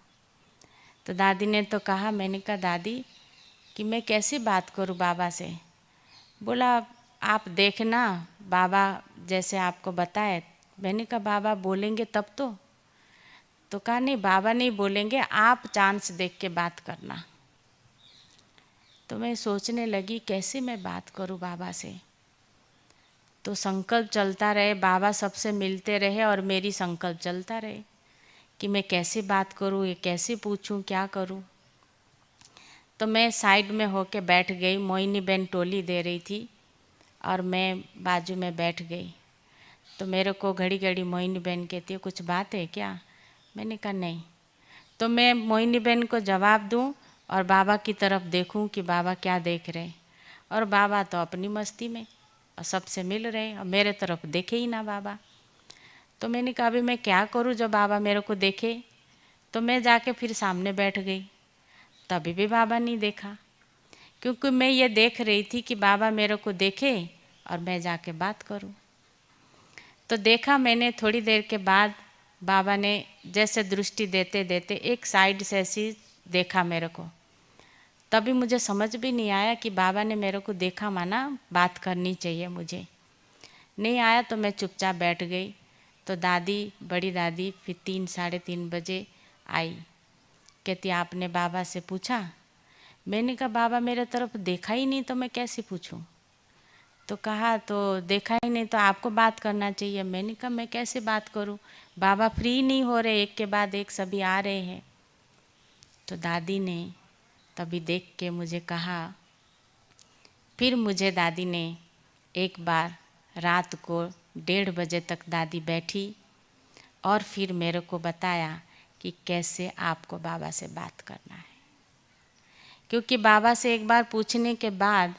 तो दादी ने तो कहा, मैंने कहा दादी कि मैं कैसे बात करूं बाबा से। बोला आप देखना बाबा जैसे आपको बताए। मैंने कहा बाबा बोलेंगे तब तो कहा नहीं बाबा नहीं बोलेंगे, आप चांस देख के बात करना। तो मैं सोचने लगी कैसे मैं बात करूं बाबा से। तो संकल्प चलता रहे, बाबा सबसे मिलते रहे और मेरी संकल्प चलता रहे कि मैं कैसे बात करूं, ये कैसे पूछूं, क्या करूं। तो मैं साइड में होके बैठ गई, मोहिनी बहन टोली दे रही थी और मैं बाजू में बैठ गई। तो मेरे को घड़ी घड़ी मोहिनी बहन कहती है कुछ बात है क्या। मैंने कहा नहीं। तो मैं मोहिनी बहन को जवाब दूं और बाबा की तरफ देखूं कि बाबा क्या देख रहे हैं। और बाबा तो अपनी मस्ती में और सबसे मिल रहे और मेरे तरफ देखे ही ना बाबा। तो मैंने कहा अभी मैं क्या करूं जब बाबा मेरे को देखे। तो मैं जाके फिर सामने बैठ गई, तभी भी बाबा नहीं देखा, क्योंकि मैं ये देख रही थी कि बाबा मेरे को देखे और मैं जाके बात करूं। तो देखा मैंने, थोड़ी देर के बाद बाबा ने जैसे दृष्टि देते देते एक साइड से ऐसी देखा मेरे को। तभी मुझे समझ भी नहीं आया कि बाबा ने मेरे को देखा, माना बात करनी चाहिए मुझे। नहीं आया तो मैं चुपचाप बैठ गई। तो दादी, बड़ी दादी फिर 3 साढ़े 3 बजे आई, कहती आपने बाबा से पूछा। मैंने कहा बाबा मेरे तरफ देखा ही नहीं तो मैं कैसे पूछूं। तो कहा तो देखा ही नहीं तो आपको बात करना चाहिए। मैंने कहा मैं कैसे बात करूं, बाबा फ्री नहीं हो रहे, एक के बाद एक सभी आ रहे हैं। तो दादी ने तभी देख के मुझे कहा, फिर मुझे दादी ने एक बार रात को 1:30 बजे तक दादी बैठी और फिर मेरे को बताया कि कैसे आपको बाबा से बात करना है। क्योंकि बाबा से एक बार पूछने के बाद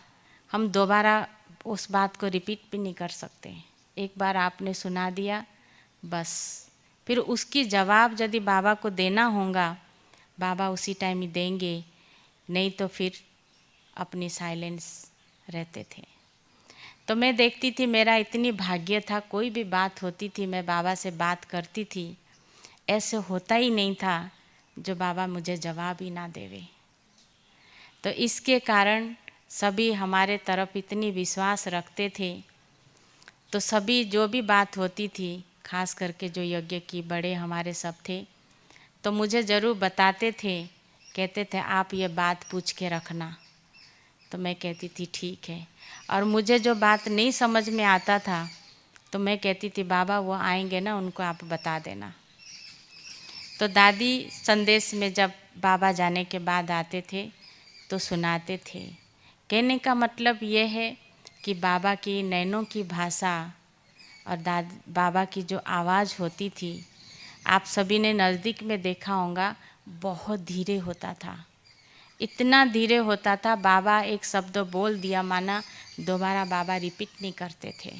हम दोबारा उस बात को रिपीट भी नहीं कर सकते। एक बार आपने सुना दिया बस, फिर उसकी जवाब यदि बाबा को देना होगा बाबा उसी टाइम ही देंगे, नहीं तो फिर अपनी साइलेंस रहते थे। तो मैं देखती थी मेरा इतनी भाग्य था, कोई भी बात होती थी मैं बाबा से बात करती थी, ऐसे होता ही नहीं था जो बाबा मुझे जवाब ही ना देवे। तो इसके कारण सभी हमारे तरफ इतनी विश्वास रखते थे। तो सभी जो भी बात होती थी, खास करके जो यज्ञ की बड़े हमारे सब थे, तो मुझे ज़रूर बताते थे, कहते थे आप ये बात पूछ के रखना। तो मैं कहती थी ठीक है। और मुझे जो बात नहीं समझ में आता था तो मैं कहती थी बाबा वो आएंगे ना, उनको आप बता देना। तो दादी संदेश में जब बाबा जाने के बाद आते थे तो सुनाते थे। कहने का मतलब ये है कि बाबा की नैनों की भाषा और बाबा की जो आवाज़ होती थी, आप सभी ने नज़दीक में देखा होगा, बहुत धीरे होता था। इतना धीरे होता था, बाबा एक शब्द बोल दिया माना दोबारा बाबा रिपीट नहीं करते थे।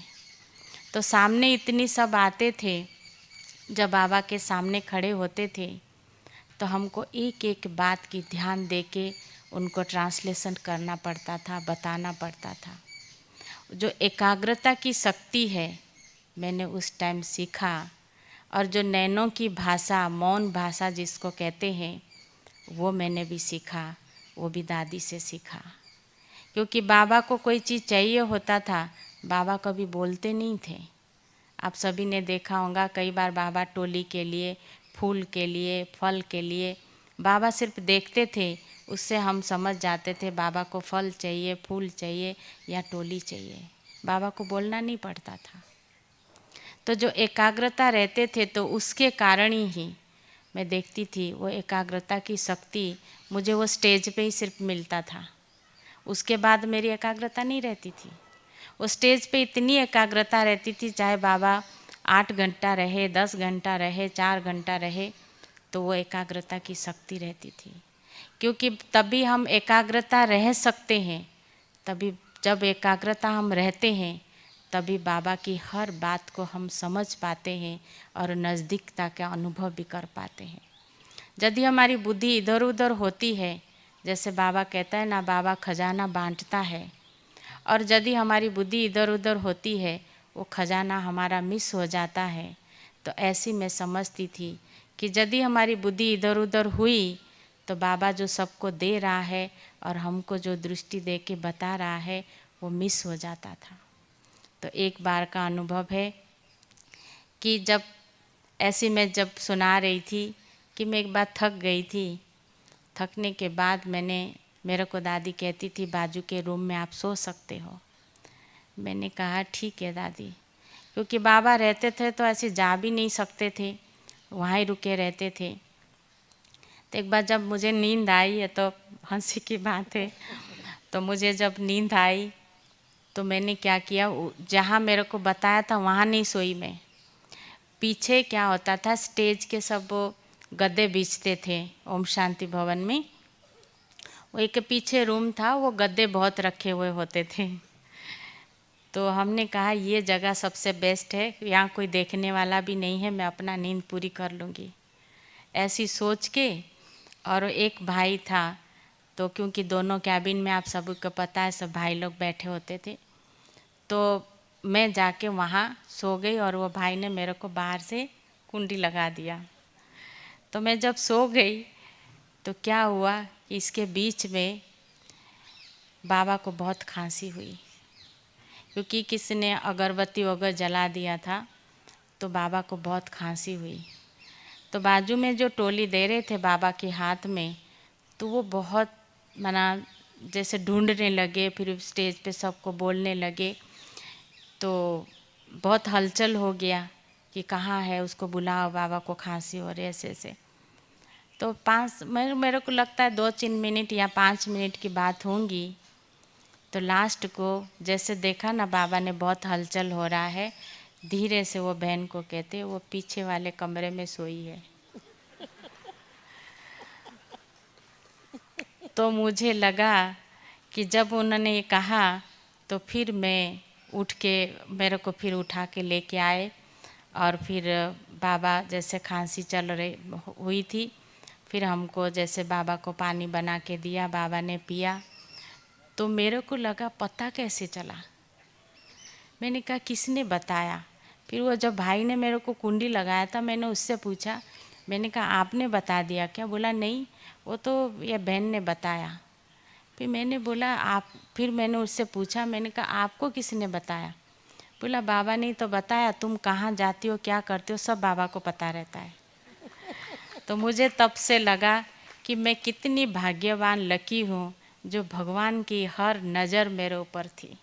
तो सामने इतनी सब आते थे, जब बाबा के सामने खड़े होते थे तो हमको एक एक बात की ध्यान दे के उनको ट्रांसलेशन करना पड़ता था, बताना पड़ता था। जो एकाग्रता की शक्ति है मैंने उस टाइम सीखा। और जो नैनों की भाषा, मौन भाषा जिसको कहते हैं, वो मैंने भी सीखा, वो भी दादी से सीखा। क्योंकि बाबा को कोई चीज़ चाहिए होता था, बाबा कभी बोलते नहीं थे। आप सभी ने देखा होगा कई बार बाबा टोली के लिए, फूल के लिए, फल के लिए बाबा सिर्फ देखते थे, उससे हम समझ जाते थे बाबा को फल चाहिए, फूल चाहिए या टोली चाहिए। बाबा को बोलना नहीं पड़ता था। तो जो एकाग्रता रहते थे तो उसके कारण ही मैं देखती थी वो एकाग्रता की शक्ति मुझे वो स्टेज पे ही सिर्फ मिलता था, उसके बाद मेरी एकाग्रता नहीं रहती थी। वो स्टेज पे इतनी एकाग्रता रहती थी, चाहे बाबा 8 घंटा रहे, 10 घंटा रहे, 4 घंटा रहे, तो वो एकाग्रता की शक्ति रहती थी। क्योंकि तभी हम एकाग्रता रह सकते हैं, तभी जब एकाग्रता हम रहते हैं तभी बाबा की हर बात को हम समझ पाते हैं और नज़दीकता का अनुभव भी कर पाते हैं। यदि हमारी बुद्धि इधर उधर होती है, जैसे बाबा कहता है ना, बाबा खजाना बांटता है, और यदि हमारी बुद्धि इधर उधर होती है, वो खजाना हमारा मिस हो जाता है। तो ऐसी मैं समझती थी कि यदि हमारी बुद्धि इधर उधर हुई तो बाबा जो सबको दे रहा है और हमको जो दृष्टि दे के बता रहा है वो मिस हो जाता था। तो एक बार का अनुभव है कि जब ऐसी मैं जब सुना रही थी कि मैं एक बार थक गई थी। थकने के बाद मेरे को दादी कहती थी बाजू के रूम में आप सो सकते हो। मैंने कहा ठीक है दादी, क्योंकि बाबा रहते थे तो ऐसे जा भी नहीं सकते थे, वहाँ ही रुके रहते थे। तो एक बार जब मुझे नींद आई, है तो हंसी की बात है, तो मुझे जब नींद आई तो मैंने क्या किया, जहाँ मेरे को बताया था वहाँ नहीं सोई मैं। पीछे क्या होता था, स्टेज के सब गद्दे बिछते थे ओम शांति भवन में, वो एक पीछे रूम था, वो गद्दे बहुत रखे हुए होते थे। तो हमने कहा ये जगह सबसे बेस्ट है, यहाँ कोई देखने वाला भी नहीं है, मैं अपना नींद पूरी कर लूँगी, ऐसी सोच के। और एक भाई था, तो क्योंकि दोनों कैबिन में आप सबको पता है सब भाई लोग बैठे होते थे, तो मैं जाके वहाँ सो गई और वो भाई ने मेरे को बाहर से कुंडी लगा दिया। तो मैं जब सो गई तो क्या हुआ कि इसके बीच में बाबा को बहुत खांसी हुई, क्योंकि किसी ने अगरबत्ती वगैरह जला दिया था, तो बाबा को बहुत खांसी हुई। तो बाजू में जो टोली दे रहे थे बाबा के हाथ में, तो वो बहुत मना जैसे ढूंढने लगे, फिर स्टेज पे सबको बोलने लगे, तो बहुत हलचल हो गया कि कहाँ है, उसको बुलाओ, बाबा को खांसी हो रही है, ऐसे ऐसे। तो मेरे को लगता है 2-3 मिनट या 5 मिनट की बात होंगी। तो लास्ट को जैसे देखा ना बाबा ने बहुत हलचल हो रहा है, धीरे से वो बहन को कहते वो पीछे वाले कमरे में सोई है। तो मुझे लगा कि जब उन्होंने ये कहा तो फिर मैं उठ के, मेरे को फिर उठा के लेके आए, और फिर बाबा जैसे खांसी चल रही हुई थी, फिर हमको जैसे बाबा को पानी बना के दिया, बाबा ने पिया। तो मेरे को लगा पता कैसे चला, मैंने कहा किसने बताया। फिर वो जब भाई ने मेरे को कुंडी लगाया था, मैंने उससे पूछा, मैंने कहा आपने बता दिया क्या? बोला नहीं, वो तो ये बहन ने बताया। फिर मैंने बोला आप, फिर मैंने उससे पूछा, मैंने कहा आपको किसने बताया? बोला बाबा ने तो बताया, तुम कहाँ जाती हो, क्या करती हो, सब बाबा को पता रहता है। तो मुझे तब से लगा कि मैं कितनी भाग्यवान, लकी हूँ जो भगवान की हर नज़र मेरे ऊपर थी,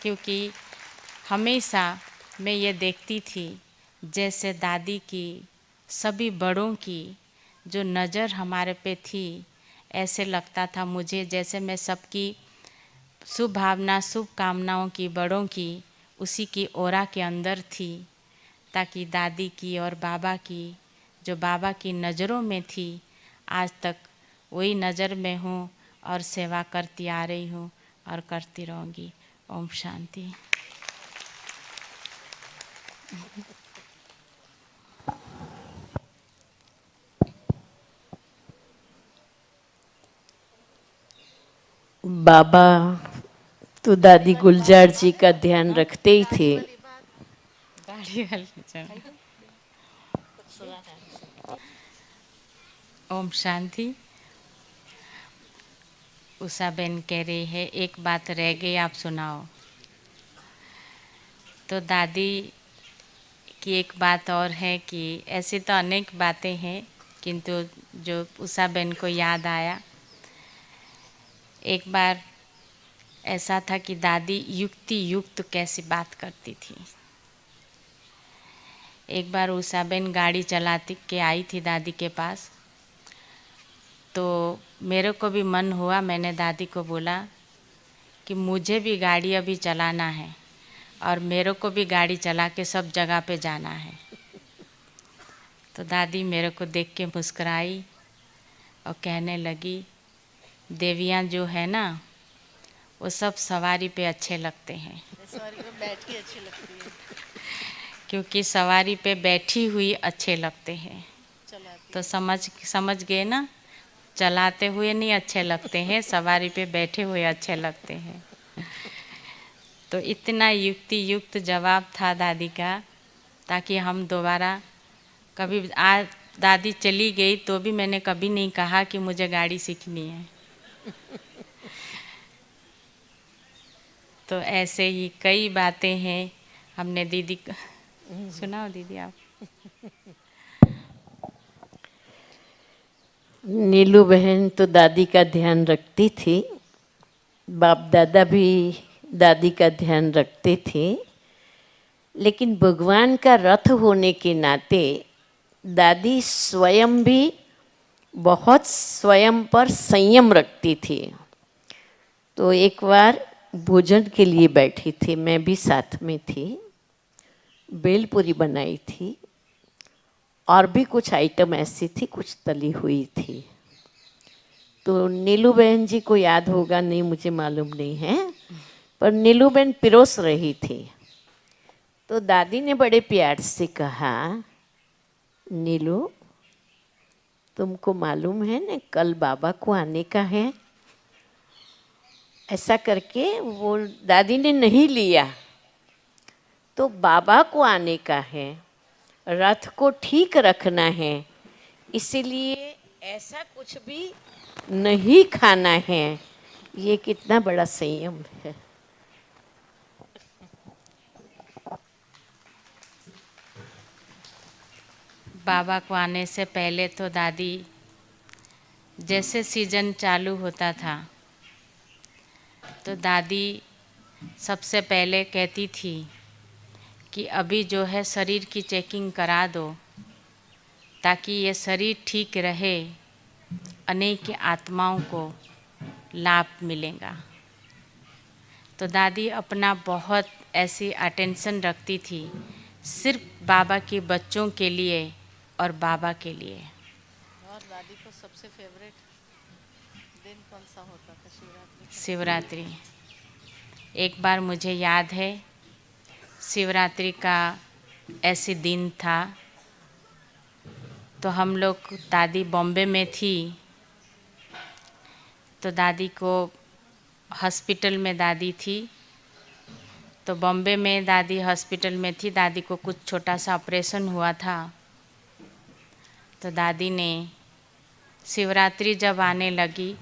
क्योंकि हमेशा मैं ये देखती थी जैसे दादी की, सभी बड़ों की जो नज़र हमारे पे थी, ऐसे लगता था मुझे जैसे मैं सबकी शुभ भावना, शुभ कामनाओं की, बड़ों की, उसी की ओरा के अंदर थी, ताकि दादी की और बाबा की जो बाबा की नज़रों में थी, आज तक वही नज़र में हूँ और सेवा करती आ रही हूँ और करती रहूँगी। ओम शांति। बाबा तो दादी गुलजार जी का ध्यान रखते ही थे। ओम शांति। उषा बेन कह रही है एक बात रह गई, आप सुनाओ। तो दादी की एक बात और है कि ऐसी तो अनेक बातें हैं, किंतु जो उषा बेन को याद आया, एक बार ऐसा था कि दादी युक्ति युक्त कैसी बात करती थी। एक बार उषा बेन गाड़ी चलाती के आई थी दादी के पास, तो मेरे को भी मन हुआ, मैंने दादी को बोला कि मुझे भी गाड़ी अभी चलाना है और मेरे को भी गाड़ी चला के सब जगह पे जाना है। तो दादी मेरे को देख के मुस्कुराई और कहने लगी, देवियाँ जो है ना वो सब सवारी पे अच्छे लगते हैं। सवारी पे बैठ के अच्छी लगती है, क्योंकि सवारी पे बैठी हुई अच्छे लगते हैं। चलाती तो समझ गए ना, चलाते हुए नहीं अच्छे लगते हैं, सवारी पे बैठे हुए अच्छे लगते हैं। तो इतना युक्ति युक्त जवाब था दादी का, ताकि हम दोबारा कभी, आज दादी चली गई तो भी मैंने कभी नहीं कहा कि मुझे गाड़ी सीखनी है। तो ऐसे ही कई बातें हैं हमने दीदी सुनाओ दीदी आप। नीलू बहन तो दादी का ध्यान रखती थी, बाप दादा भी दादी का ध्यान रखते थे, लेकिन भगवान का रथ होने के नाते दादी स्वयं भी बहुत स्वयं पर संयम रखती थी। तो एक बार भोजन के लिए बैठी थी, मैं भी साथ में थी, बेलपूरी बनाई थी और भी कुछ आइटम ऐसी थी, कुछ तली हुई थी। तो नीलू बहन जी को याद होगा, नहीं मुझे मालूम नहीं है, पर नीलू बहन पिरोस रही थी। तो दादी ने बड़े प्यार से कहा, नीलू तुमको मालूम है ना कल बाबा को आने का है। ऐसा करके वो दादी ने नहीं लिया, तो बाबा को आने का है, रथ को ठीक रखना है, इसीलिए ऐसा कुछ भी नहीं खाना है। ये कितना बड़ा संयम है। बाबा को आने से पहले तो दादी, जैसे सीजन चालू होता था तो दादी सबसे पहले कहती थी कि अभी जो है शरीर की चेकिंग करा दो, ताकि ये शरीर ठीक रहे, अनेक आत्माओं को लाभ मिलेगा। तो दादी अपना बहुत ऐसी अटेंशन रखती थी सिर्फ बाबा के बच्चों के लिए और बाबा के लिए। और दादी को सबसे फेवरेट दिन कौन सा होता था? शिवरात्रि। शिवरात्रि। एक बार मुझे याद है, शिवरात्रि का ऐसे दिन था, तो हम लोग, दादी बॉम्बे में थी, तो दादी को हॉस्पिटल में दादी थी, तो बॉम्बे में दादी हॉस्पिटल में थी, दादी को कुछ छोटा सा ऑपरेशन हुआ था। तो दादी ने शिवरात्रि जब आने लगी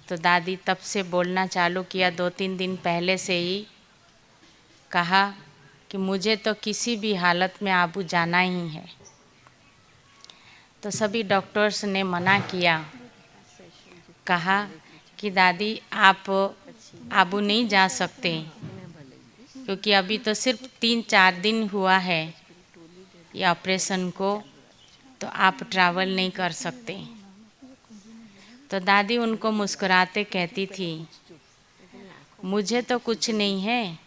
तो दादी तब से बोलना चालू किया, 2-3 दिन पहले से ही कहा कि मुझे तो किसी भी हालत में आबू जाना ही है। तो सभी डॉक्टर्स ने मना किया, कहा कि दादी आप आबू नहीं जा सकते, क्योंकि अभी तो सिर्फ 3-4 दिन हुआ है ये ऑपरेशन को, तो आप ट्रैवल नहीं कर सकते। तो दादी उनको मुस्कुराते कहती थी, मुझे तो कुछ नहीं है,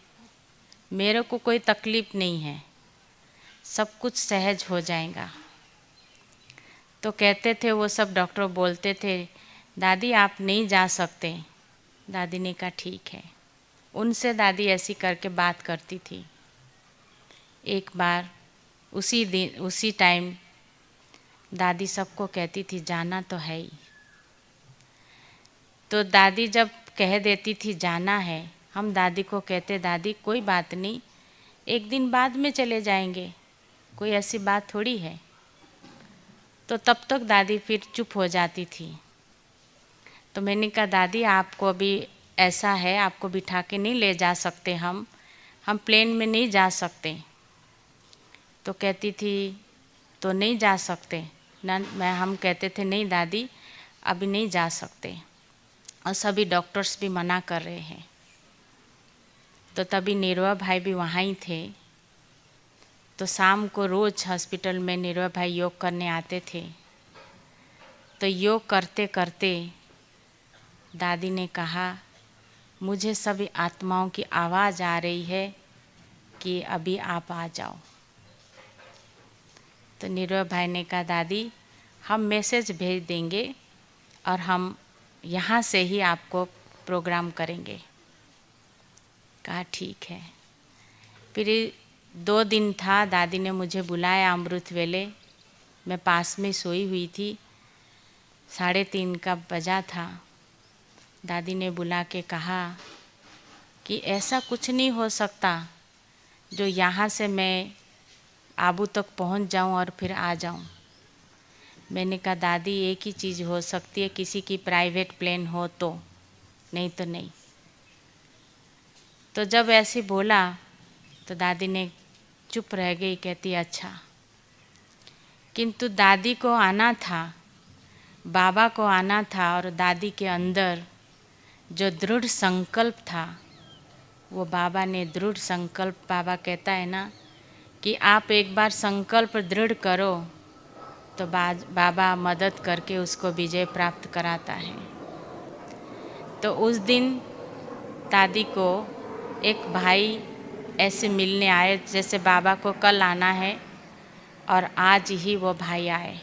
मेरे को कोई तकलीफ़ नहीं है, सब कुछ सहज हो जाएगा। तो कहते थे वो सब डॉक्टर, बोलते थे दादी आप नहीं जा सकते। दादी ने कहा ठीक है। उनसे दादी ऐसी करके बात करती थी। एक बार उसी दिन उसी टाइम दादी सबको कहती थी जाना तो है ही। तो दादी जब कह देती थी जाना है, हम दादी को कहते दादी कोई बात नहीं, एक दिन बाद में चले जाएंगे, कोई ऐसी बात थोड़ी है। तो तब तक दादी फिर चुप हो जाती थी। तो मैंने कहा दादी आपको अभी ऐसा है, आपको बिठा के नहीं ले जा सकते, हम प्लेन में नहीं जा सकते। तो कहती थी तो नहीं जा सकते ना, हम कहते थे नहीं दादी अभी नहीं जा सकते, और सभी डॉक्टर्स भी मना कर रहे हैं। तो तभी निर्वा भाई भी वहाँ ही थे। तो शाम को रोज़ हॉस्पिटल में निर्वा भाई योग करने आते थे। तो योग करते करते दादी ने कहा मुझे सभी आत्माओं की आवाज़ आ रही है कि अभी आप आ जाओ। तो निर्भय भाई ने कहा, दादी हम मैसेज भेज देंगे और हम यहाँ से ही आपको प्रोग्राम करेंगे। कहा ठीक है। फिर 2 दिन था, दादी ने मुझे बुलाया अमृत वेले। मैं पास में सोई हुई थी, 3:30 का बजा था। दादी ने बुला के कहा कि ऐसा कुछ नहीं हो सकता जो यहाँ से मैं आबू तक पहुँच जाऊँ और फिर आ जाऊँ। मैंने कहा दादी एक ही चीज़ हो सकती है, किसी की प्राइवेट प्लेन हो तो, नहीं तो नहीं। तो जब ऐसे बोला तो दादी ने चुप रह गई, कहती अच्छा। किंतु दादी को आना था, बाबा को आना था, और दादी के अंदर जो दृढ़ संकल्प था वो बाबा ने दृढ़ संकल्प, बाबा कहता है ना कि आप एक बार संकल्प दृढ़ करो तो बाबा मदद करके उसको विजय प्राप्त कराता है। तो उस दिन दादी को एक भाई ऐसे मिलने आए, जैसे बाबा को कल आना है और आज ही वो भाई आए।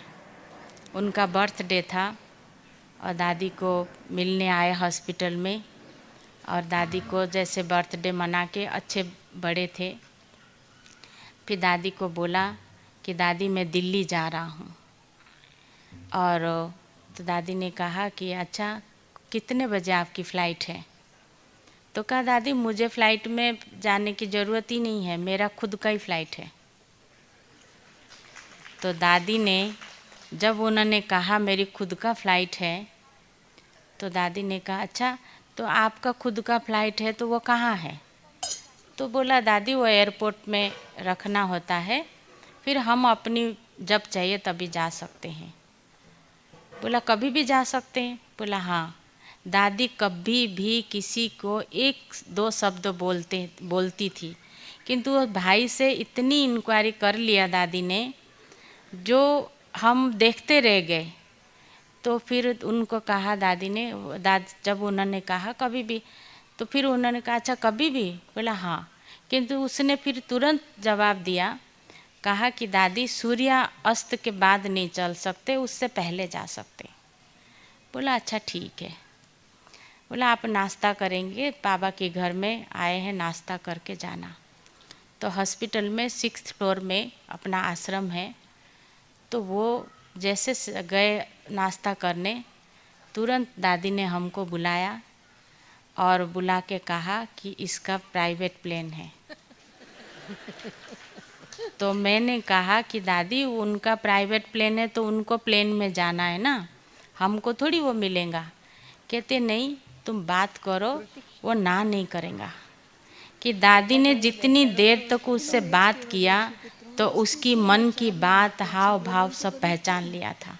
उनका बर्थडे था और दादी को मिलने आए हॉस्पिटल में, और दादी को जैसे बर्थडे मना के, अच्छे बड़े थे। फिर दादी को बोला कि दादी मैं दिल्ली जा रहा हूँ। और तो दादी ने कहा कि अच्छा कितने बजे आपकी फ़्लाइट है? तो कहा दादी मुझे फ़्लाइट में जाने की ज़रूरत ही नहीं है, मेरा खुद का ही फ़्लाइट है। तो दादी ने जब उन्होंने कहा मेरी खुद का फ़्लाइट है, तो दादी ने कहा अच्छा तो आपका खुद का फ़्लाइट है तो वो कहाँ है? तो बोला दादी वो एयरपोर्ट में रखना होता है, फिर हम अपनी जब चाहिए तभी जा सकते हैं। बोला कभी भी जा सकते हैं? बोला हाँ। दादी कभी भी किसी को 1-2 शब्द बोलती थी, किंतु वो भाई से इतनी इंक्वायरी कर लिया दादी ने, जो हम देखते रह गए। तो फिर उनको कहा दादी ने, जब उन्होंने कहा कभी भी, तो फिर उन्होंने कहा अच्छा कभी भी? बोला हाँ। किंतु उसने फिर तुरंत जवाब दिया, कहा कि दादी सूर्य अस्त के बाद नहीं चल सकते, उससे पहले जा सकते। बोला अच्छा ठीक है। बोला आप नाश्ता करेंगे, बाबा के घर में आए हैं, नाश्ता करके जाना। तो हॉस्पिटल में 6th फ्लोर में अपना आश्रम है। तो वो जैसे गए नाश्ता करने, तुरंत दादी ने हमको बुलाया और बुला के कहा कि इसका प्राइवेट प्लेन है। तो मैंने कहा कि दादी उनका प्राइवेट प्लेन है तो उनको प्लेन में जाना है ना, हमको थोड़ी वो मिलेगा। कहते नहीं तुम बात करो, वो ना नहीं करेगा। कि दादी ने जितनी देर तक उससे बात किया तो उसकी मन की बात, हाव भाव सब पहचान लिया था।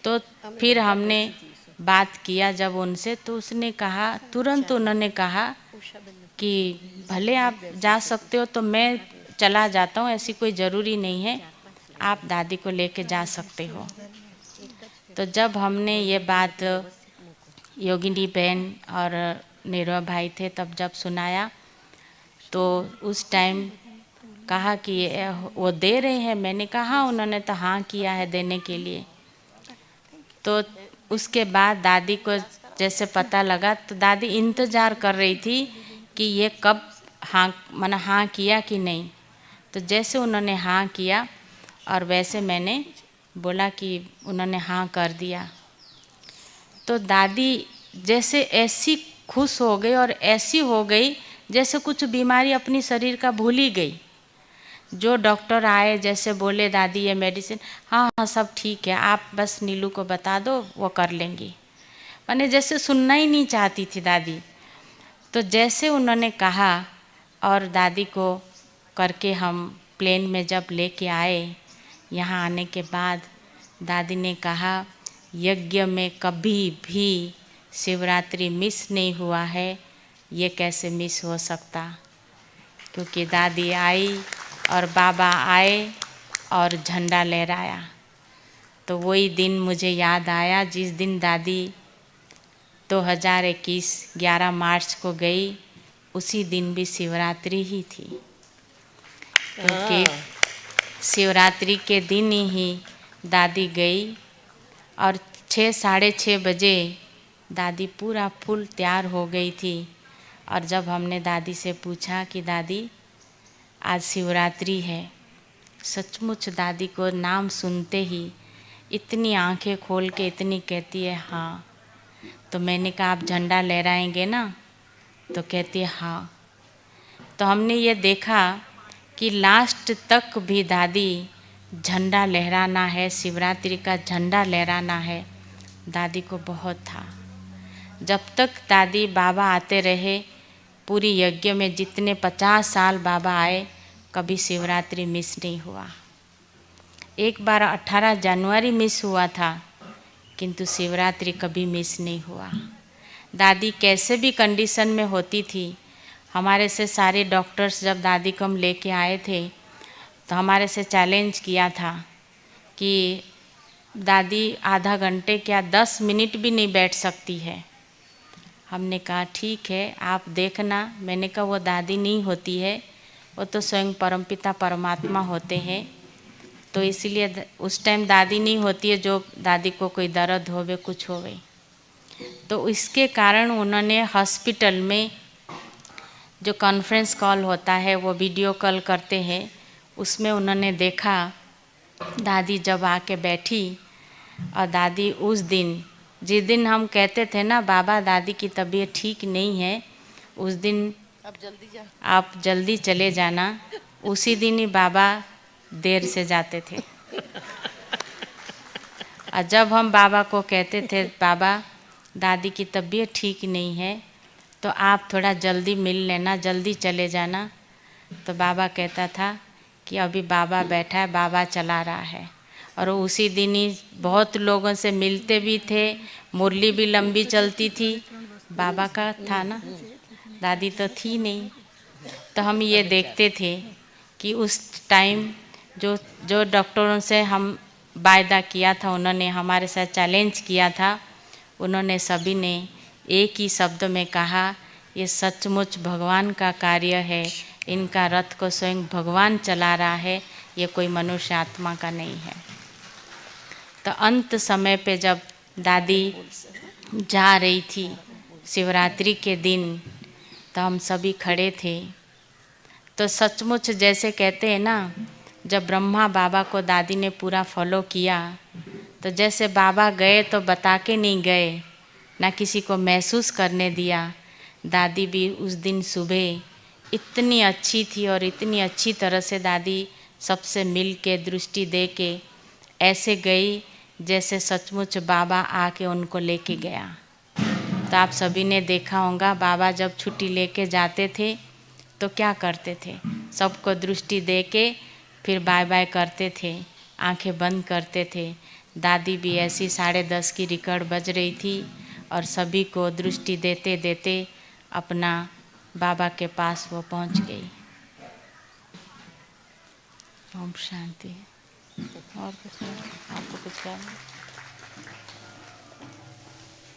तो फिर हमने बात किया जब उनसे, तो उसने कहा, तुरंत उन्होंने कहा कि भले आप जा सकते हो तो मैं चला जाता हूँ, ऐसी कोई ज़रूरी नहीं है, आप दादी को लेके जा सकते हो। तो जब हमने ये बात योगिनी बहन और निर्भय भाई थे तब जब सुनाया, तो उस टाइम कहा कि वो दे रहे हैं। मैंने कहा उन्होंने तो हाँ किया है देने के लिए। तो उसके बाद दादी को जैसे पता लगा तो दादी इंतज़ार कर रही थी कि ये कब हाँ माना हाँ किया कि नहीं। तो जैसे उन्होंने हाँ किया और वैसे मैंने बोला कि उन्होंने हाँ कर दिया, तो दादी जैसे ऐसी खुश हो गई और ऐसी हो गई जैसे कुछ बीमारी अपनी शरीर का भूल ही गई। जो डॉक्टर आए जैसे बोले दादी ये मेडिसिन, हाँ हाँ सब ठीक है, आप बस नीलू को बता दो वो कर लेंगी। मैंने जैसे सुनना ही नहीं चाहती थी दादी। तो जैसे उन्होंने कहा और दादी को करके हम प्लेन में जब लेके आए, यहाँ आने के बाद दादी ने कहा यज्ञ में कभी भी शिवरात्रि मिस नहीं हुआ है, ये कैसे मिस हो सकता? क्योंकि दादी आई और बाबा आए और झंडा लहराया। तो वही दिन मुझे याद आया जिस दिन दादी 2021 11 मार्च को गई, उसी दिन भी शिवरात्रि ही थी, क्योंकि शिवरात्रि के दिन ही दादी गई और 6 साढ़े 6 बजे दादी पूरा फुल तैयार हो गई थी। और जब हमने दादी से पूछा कि दादी आज शिवरात्रि है, सचमुच दादी को नाम सुनते ही इतनी आंखें खोल के इतनी कहती है हाँ। तो मैंने कहा आप झंडा लहराएंगे ना? तो कहती है हाँ। तो हमने ये देखा कि लास्ट तक भी दादी झंडा लहराना है, शिवरात्रि का झंडा लहराना है, दादी को बहुत था। जब तक दादी बाबा आते रहे, पूरी यज्ञ में जितने 50 साल बाबा आए, कभी शिवरात्रि मिस नहीं हुआ। एक बार 18 जनवरी मिस हुआ था, किंतु शिवरात्रि कभी मिस नहीं हुआ। दादी कैसे भी कंडीशन में होती थी, हमारे से सारे डॉक्टर्स जब दादी को हम लेके आए थे तो हमारे से चैलेंज किया था कि दादी आधा घंटे क्या 10 मिनट भी नहीं बैठ सकती है। हमने कहा ठीक है आप देखना। मैंने कहा वो दादी नहीं होती है, वो तो स्वयं परमपिता परमात्मा होते हैं। तो इसलिए उस टाइम दादी नहीं होती है जो दादी को कोई दर्द होवे कुछ होवे। तो इसके कारण उन्होंने हॉस्पिटल में जो कॉन्फ्रेंस कॉल होता है वो वीडियो कॉल करते हैं, उसमें उन्होंने देखा दादी जब आके बैठी। और दादी उस दिन, जिस दिन हम कहते थे ना बाबा दादी की तबीयत ठीक नहीं है, उस दिन आप जल्दी चले जाना, उसी दिन ही बाबा देर से जाते थे। और जब हम बाबा को कहते थे बाबा दादी की तबीयत ठीक नहीं है तो आप थोड़ा जल्दी मिल लेना, जल्दी चले जाना, तो बाबा कहता था कि अभी बाबा बैठा है, बाबा चला रहा है। और उसी दिन ही बहुत लोगों से मिलते भी थे, मुरली भी लंबी चलती थी। बाबा का था ना, दादी तो थी नहीं। तो हम ये देखते थे कि उस टाइम जो जो डॉक्टरों से हम वायदा किया था, उन्होंने हमारे साथ चैलेंज किया था, उन्होंने सभी ने एक ही शब्द में कहा ये सचमुच भगवान का कार्य है, इनका रथ को स्वयं भगवान चला रहा है, ये कोई मनुष्य आत्मा का नहीं है। तो अंत समय पे जब दादी जा रही थी शिवरात्रि के दिन, तो हम सभी खड़े थे। तो सचमुच जैसे कहते हैं ना, जब ब्रह्मा बाबा को दादी ने पूरा फॉलो किया, तो जैसे बाबा गए तो बता के नहीं गए, ना किसी को महसूस करने दिया। दादी भी उस दिन सुबह इतनी अच्छी थी और इतनी अच्छी तरह से दादी सबसे मिल के दृष्टि दे के ऐसे गई जैसे सचमुच बाबा आके उनको लेके गया। तो आप सभी ने देखा होगा बाबा जब छुट्टी लेके जाते थे तो क्या करते थे, सबको दृष्टि दे के फिर बाय बाय करते थे, आंखें बंद करते थे। दादी भी ऐसी 10:30 की रिकॉर्ड बज रही थी और सभी को दृष्टि देते देते अपना बाबा के पास वो पहुंच गई। ओम शांति। और कुछ नहीं, आपको कुछ कहना?